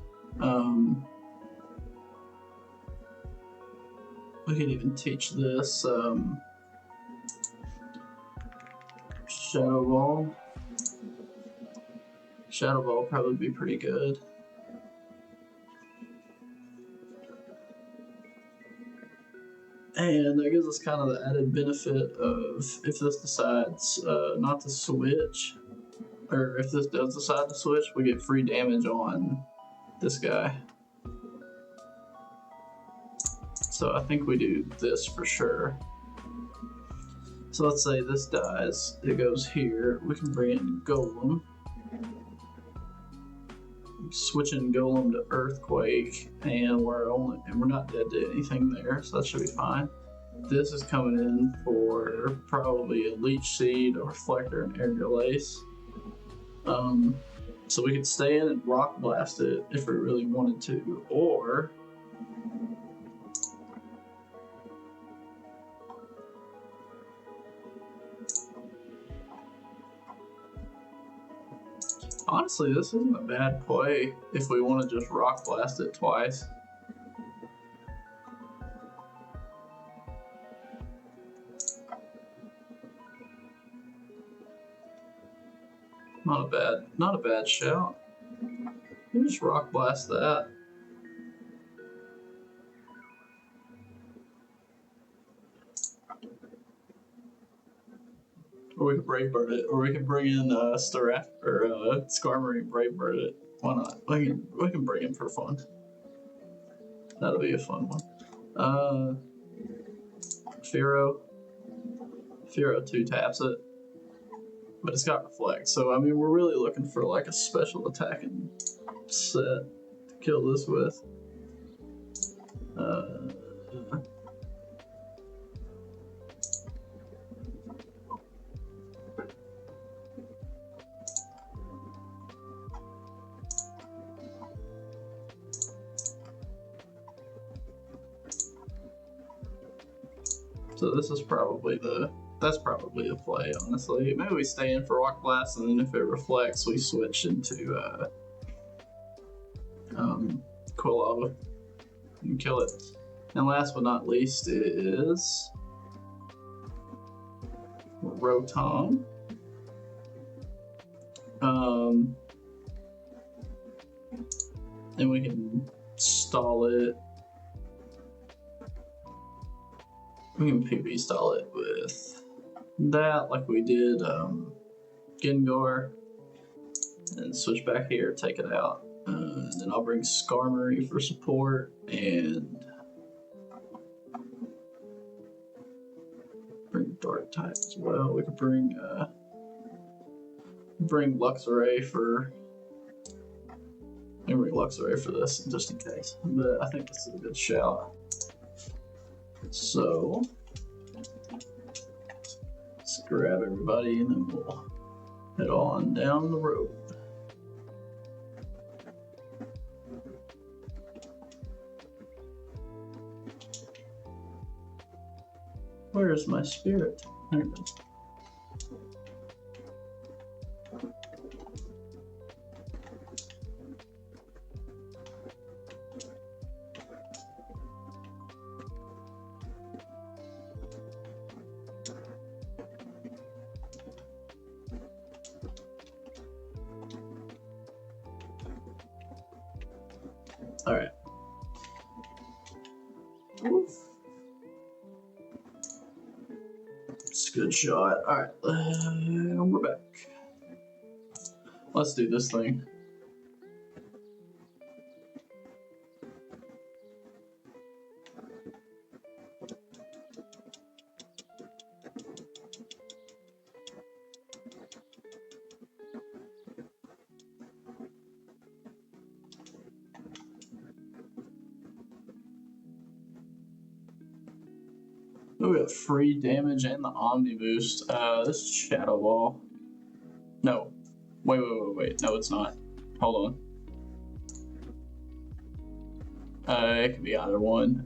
We could even teach this Shadow Ball. Shadow Ball would probably be pretty good. And that gives us kind of the added benefit of if this decides not to switch, or if this does decide to switch, we get free damage on this guy. So I think we do this for sure. So let's say this dies, it goes here, we can bring in Golem. Switching Golem to Earthquake, and we're not dead to anything there, so that should be fine. This is coming in for probably a Leech Seed, a Reflector, and Air Glace. So we could stay in and Rock Blast it if we really wanted to, or honestly, this isn't a bad play if we want to just Rock Blast it twice. Not a bad shout. You just Rock Blast that. Or we could Brave Bird it, or we can bring in Skarmory and Brave Bird it. Why not? We can bring him for fun. That'll be a fun one. Fearow 2 taps it, but it's got Reflect. So I mean, we're really looking for like a special attacking set to kill this with. So this is that's probably the play, honestly. Maybe we stay in for Rock Blast, and then if it reflects, we switch into Quilava and kill it. And last but not least is Rotom. And we can stall it. We can PB stall it with that, like we did Gengar, and switch back here, take it out. And then I'll bring Skarmory for support, and bring Dark type as well. We could bring Luxray for this, just in case. But I think this is a good shout. So let's grab everybody and then we'll head on down the road. Where's my spirit? There it is. All right. Oof. It's a good shot. All right, we're back. Let's do this thing. Oh, we got free damage and the Omni boost. This is Shadow Ball. No. Wait. No, it's not. Hold on. It could be either one.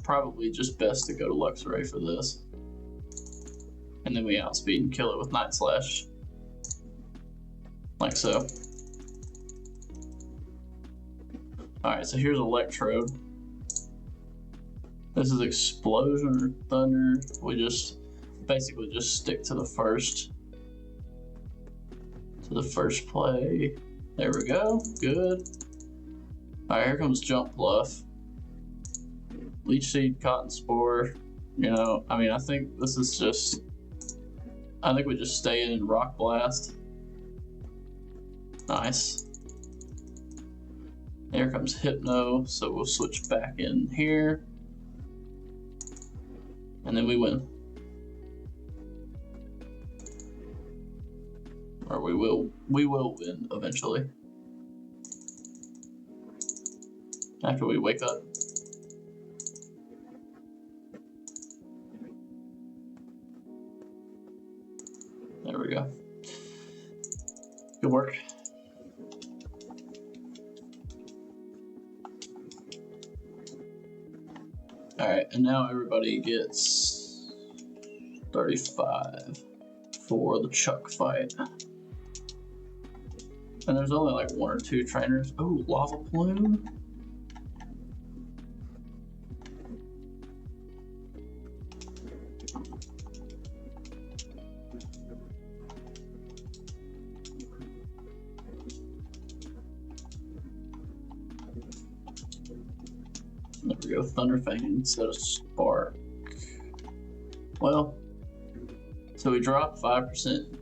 Probably just best to go to Luxray for this. And then we outspeed and kill it with Night Slash. Like so. Alright, so here's Electrode. This is Explosion or Thunder. We just basically just stick to the first play. There we go. Good. Alright, here comes Jump Bluff. Leech Seed, Cotton Spore. You know, I mean, I think this is just. I think we just stay in Rock Blast. Nice. Here comes Hypno, so we'll switch back in here. And then we win. Or we will win eventually. After we wake up. There we go. Good work. Alright, and now everybody gets 35 for the Chuck fight. And there's only like 1 or 2 trainers. Oh, Lava Plume. There we go, Thunderfang instead of Spark. Well, so we dropped 5%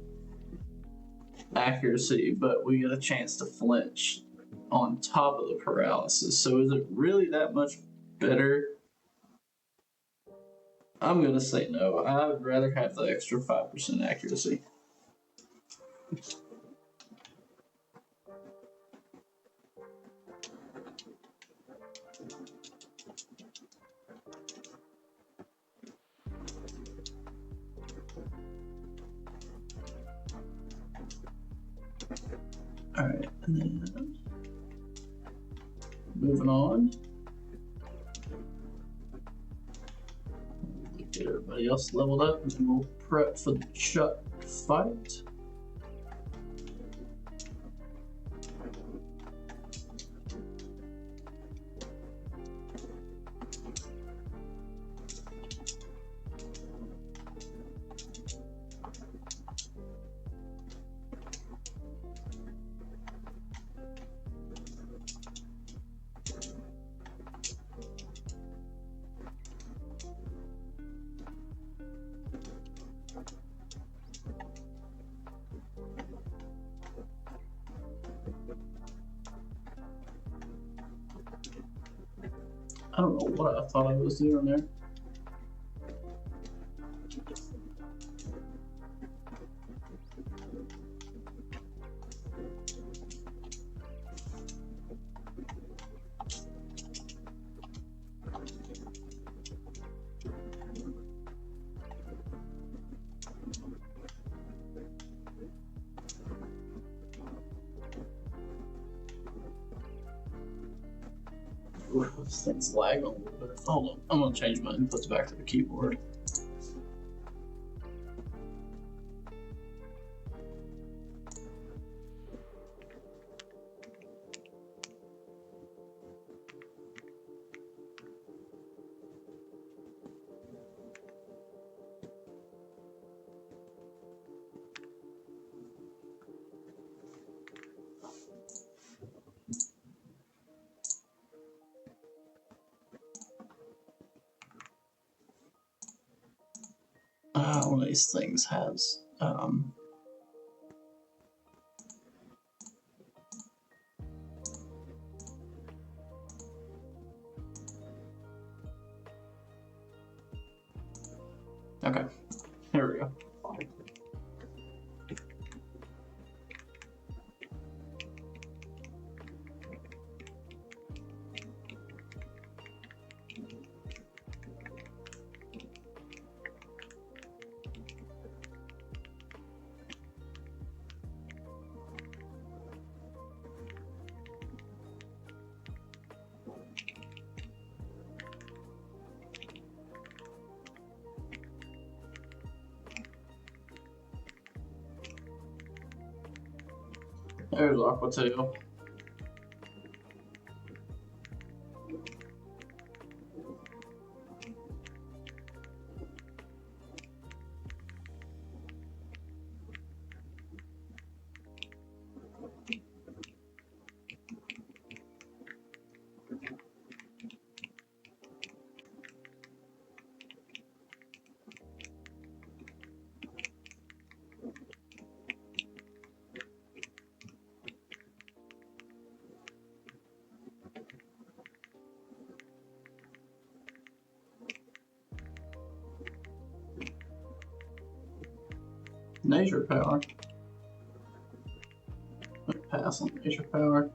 accuracy, but we get a chance to flinch on top of the paralysis. So is it really that much better? I'm gonna say no. I would rather have the extra 5% accuracy. Alright, and then moving on. Get everybody else leveled up, and then we'll prep for the Chuck fight. I don't know what I thought I was doing there. Ooh, this thing's lagging a little bit. Hold on, I'm gonna change my inputs back to the keyboard. one of these things has okay, here we go. There's Aquatail. Nature power. Pass on nature power.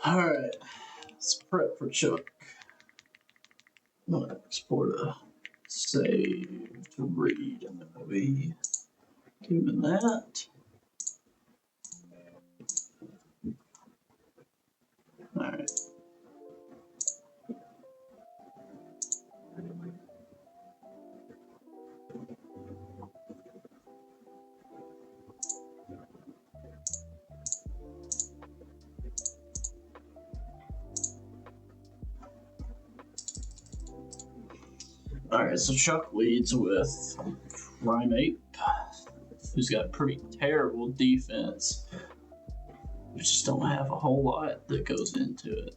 Alright, let's prep for Chuck. I'm gonna export a save to read, and then we'll be doing that. Alright. Alright, so Chuck leads with Primeape, who's got pretty terrible defense. We just don't have a whole lot that goes into it.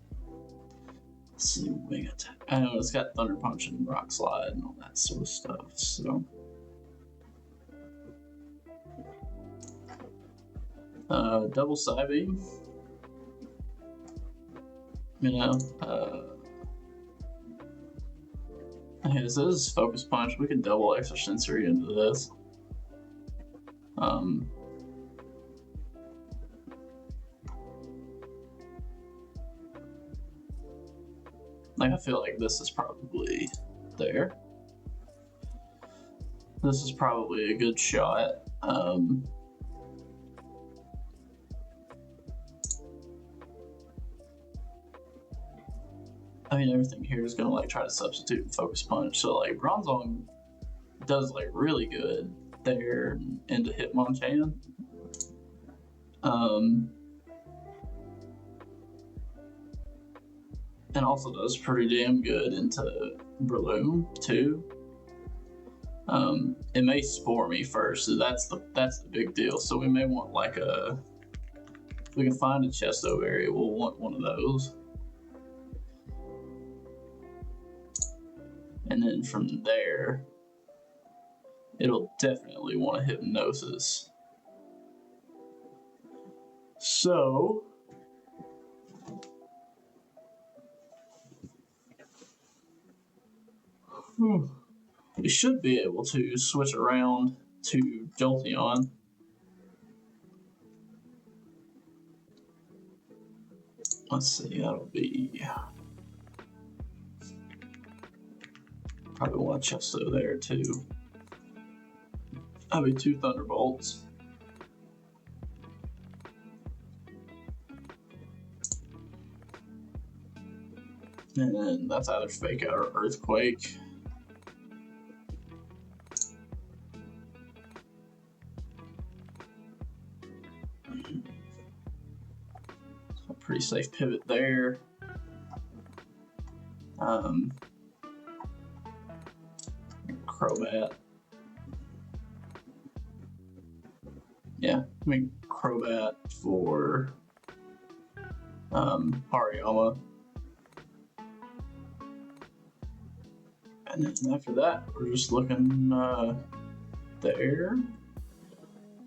Let's see, Wing Attack. I know it's got Thunder Punch and Rock Slide and all that sort of stuff, so. Double Psybeam. You know, okay, so this is Focus Punch. We can double Extrasensory into this. Like, I feel like this is probably there. This is probably a good shot. I mean, everything here is gonna like try to substitute and Focus Punch. So like Bronzong does like really good there into Hitmonchan. And also does pretty damn good into Breloom too. It may Spore me first, so that's the big deal. So we may want like a, if we can find a Chesto area, we'll want one of those. And then from there, it'll definitely want a Hypnosis. So, we should be able to switch around to Jolteon. let's see, that'll be probably one chest over there too. That'll be 2 thunderbolts. And then that's either fake out or earthquake. So pretty safe pivot there. Crobat. Yeah, I mean Crobat for Hariyama. And then after that, we're just looking there.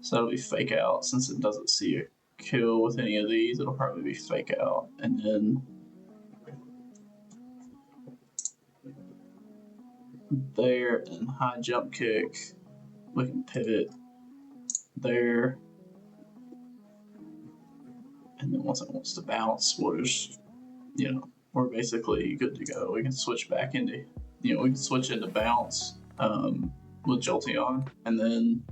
So that'll be fake out since it doesn't see a kill with any of these. It'll probably be fake out. And then there and high jump kick. We can pivot there. And then once it wants to bounce, we'll just, we're basically good to go. We can switch back into, we can switch into bounce with Jolteon, and then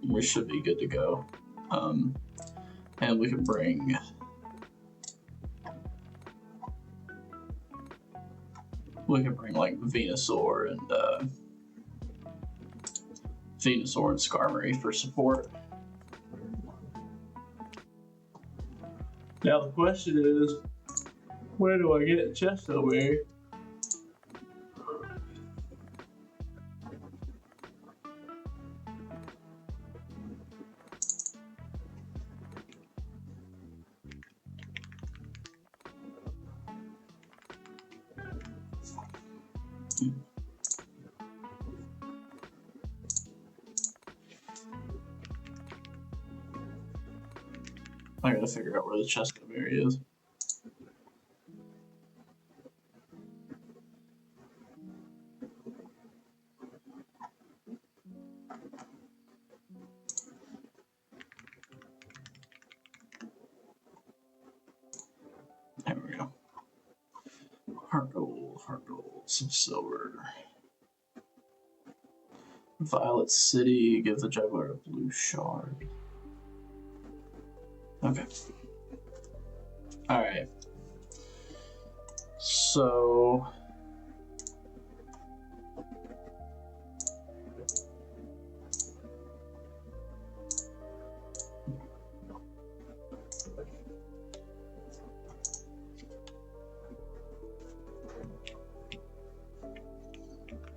we should be good to go. And we can bring like Venusaur and Skarmory for support. Now the question is, where do I get chest over here? I gotta figure out where the chest over here is. There we go. Heart gold, some silver. Violet City, give the juggler a blue shard. Okay. Alright. So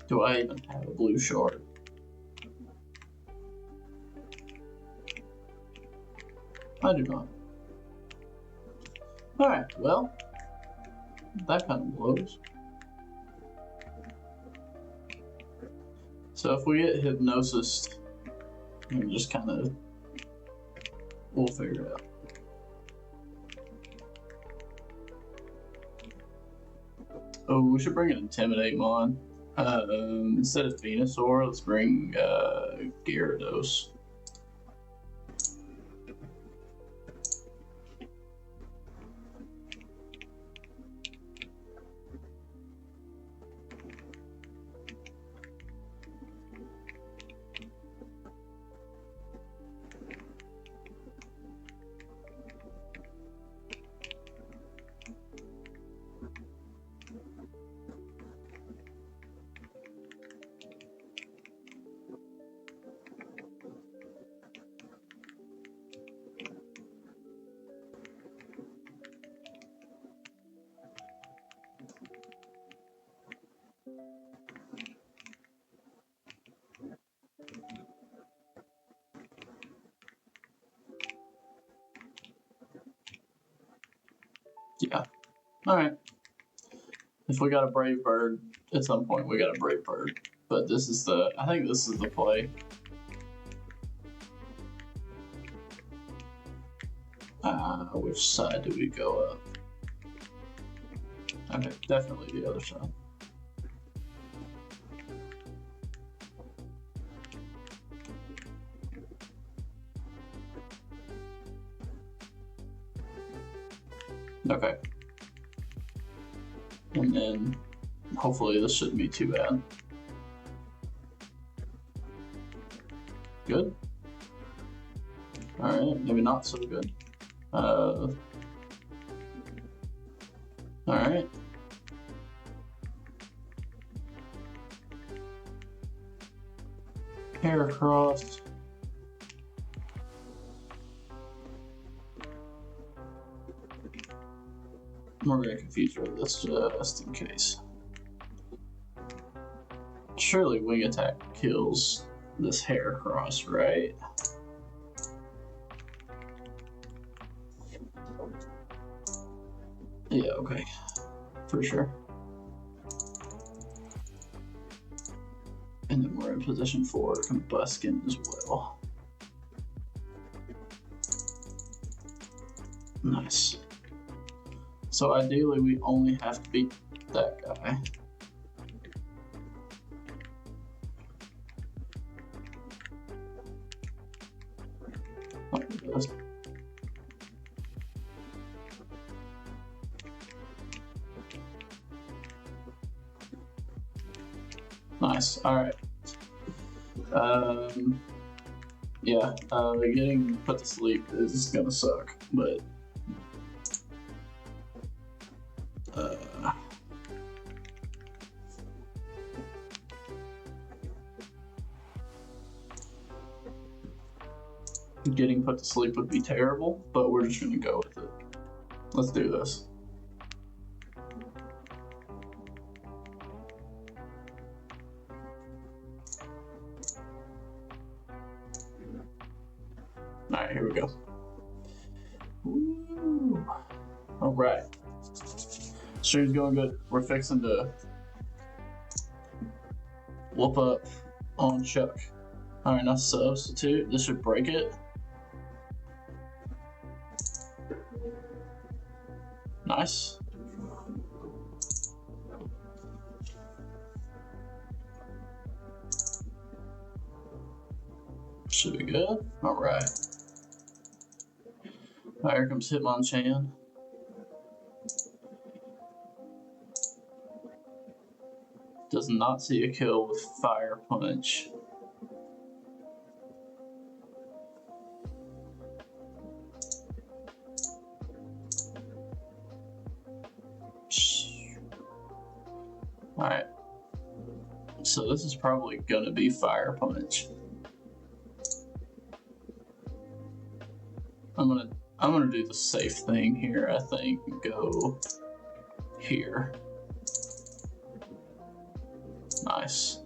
do I even have a blue shard? I do not. Alright, well, that kind of blows. So if we get hypnosis, we just kind of, we'll figure it out. Oh, we should bring an Intimidate Mon. Instead of Venusaur, let's bring Gyarados. Yeah. Alright. If we got a Brave Bird, at some point we got a Brave Bird. But this is I think this is the play. Which side do we go up? Okay, definitely the other side. And then hopefully this shouldn't be too bad. Good. Alright, maybe not so good. Alright. Hair across. We're gonna confuse her with this just in case. Surely wing attack kills this hair cross, right? Yeah, okay. For sure. And then we're in position for Combuskin as well. Nice. So ideally we only have to beat that guy. Nice. All right. Yeah. Getting put to sleep is gonna suck, but getting put to sleep would be terrible. But we're just gonna go with it. Let's do this. All right, here we go. Woo. All right. Stream's going good. We're fixing to whoop up on Chuck. All right, now substitute. This should break it. Nice. Should be good. All right. All right, here comes Hitmonchan. Does not see a kill with Fire Punch. Alright. So this is probably gonna be Fire Punch. I'm gonna do the safe thing here, I think, and go here. Nice.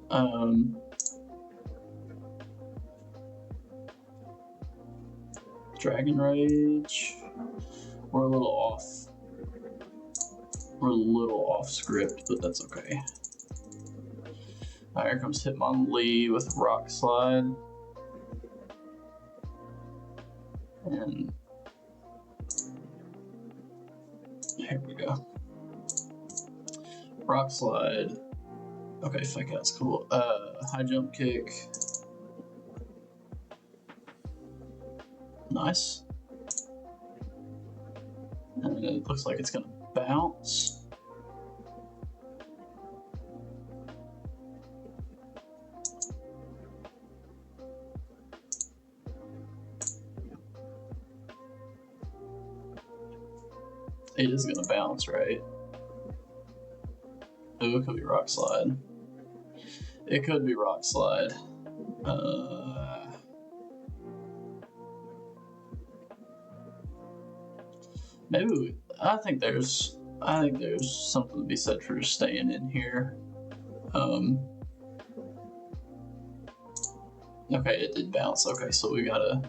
Dragon Rage. We're a little off. We're a little off script, but that's okay. Here comes Hitmonlee with Rock Slide. And here we go. Rock Slide. Okay, Fake Out's cool. High Jump Kick. Nice. And it looks like it's gonna bounce. It is gonna bounce, right? Ooh, it could be Rock Slide. It could be Rock Slide. Maybe I think there's something to be said for staying in here. Okay, it did bounce. Okay, so we can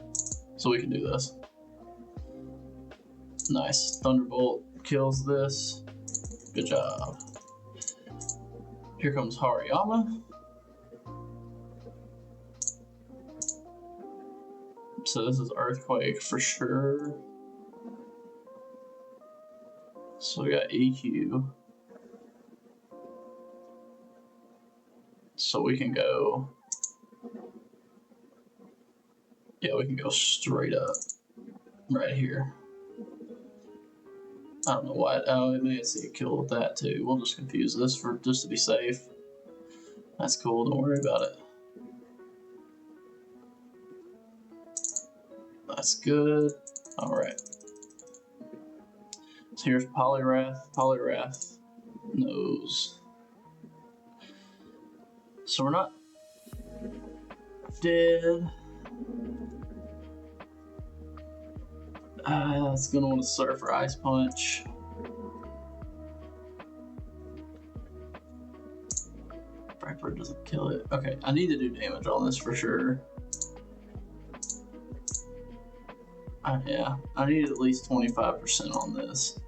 do this. Nice. Thunderbolt kills this. Good job. Here comes Hariyama. So this is Earthquake for sure. So we got EQ. So we can go. Yeah, we can go straight up right here. I don't know why. Oh, it may see a kill with that too. We'll just confuse this for just to be safe. That's cool. Don't worry about it. That's good. All right. So here's Polyrath. Polyrath knows. So we're not dead. It's gonna want to surf or ice punch. Viper doesn't kill it. Okay, I need to do damage on this for sure. Yeah, I need at least 25% on this.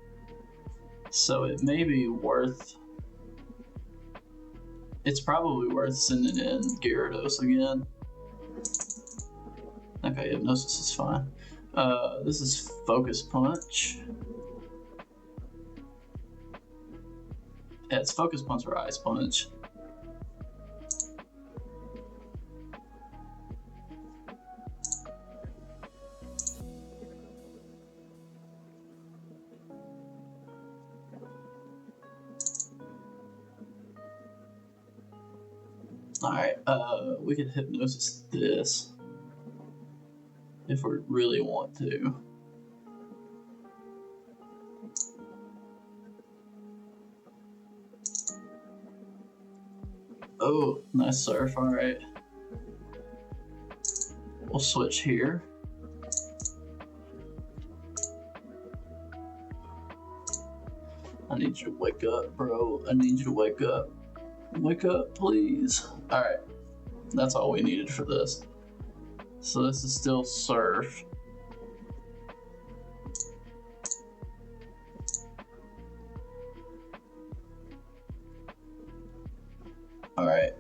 So it may be worth. It's probably worth sending in Gyarados again. Okay, Hypnosis is fine. This is Focus Punch. Yeah, it's Focus Punch or Ice Punch. Alright, we could Hypnosis this if we really want to. Oh, nice surf, alright. We'll switch here. I need you to wake up, bro. I need you to wake up. Wake up, please. Alright, that's all we needed for this. So this is still surf. Alright.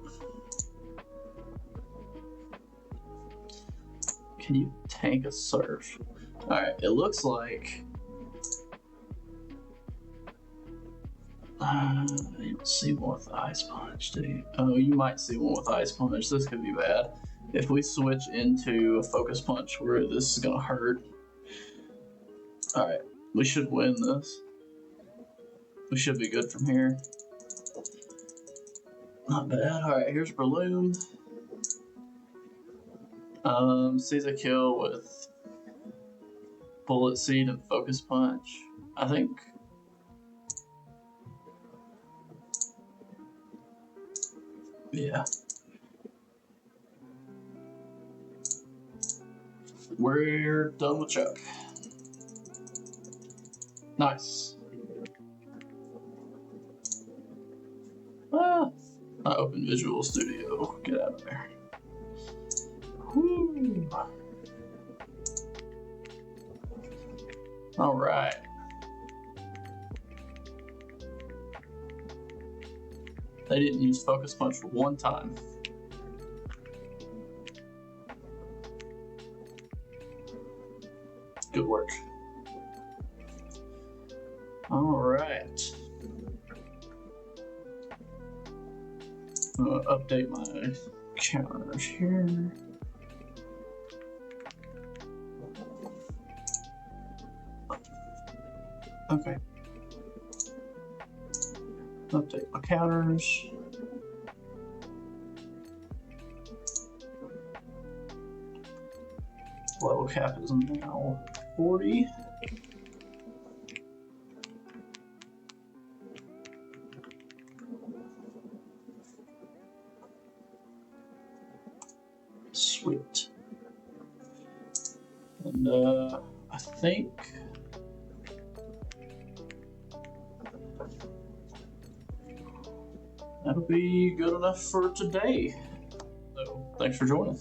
Can you tank a surf? Alright, it looks like you don't see one with Ice Punch, do you? Oh, you might see one with Ice Punch. This could be bad. If we switch into a Focus Punch where this is gonna hurt. Alright, we should win this. We should be good from here. Not bad. Alright, here's Breloom. Sees a kill with Bullet Seed and Focus Punch. I think. Yeah. We're done with Chuck. Nice. Ah, I opened Visual Studio. Get out of there. Whoo. All right. They didn't use Focus Punch for one time. Good work. All right. I'm gonna update my counters here. Okay. Update my counters. Level cap is now 40. Sweet. And I think that'll be good enough for today. So thanks for joining.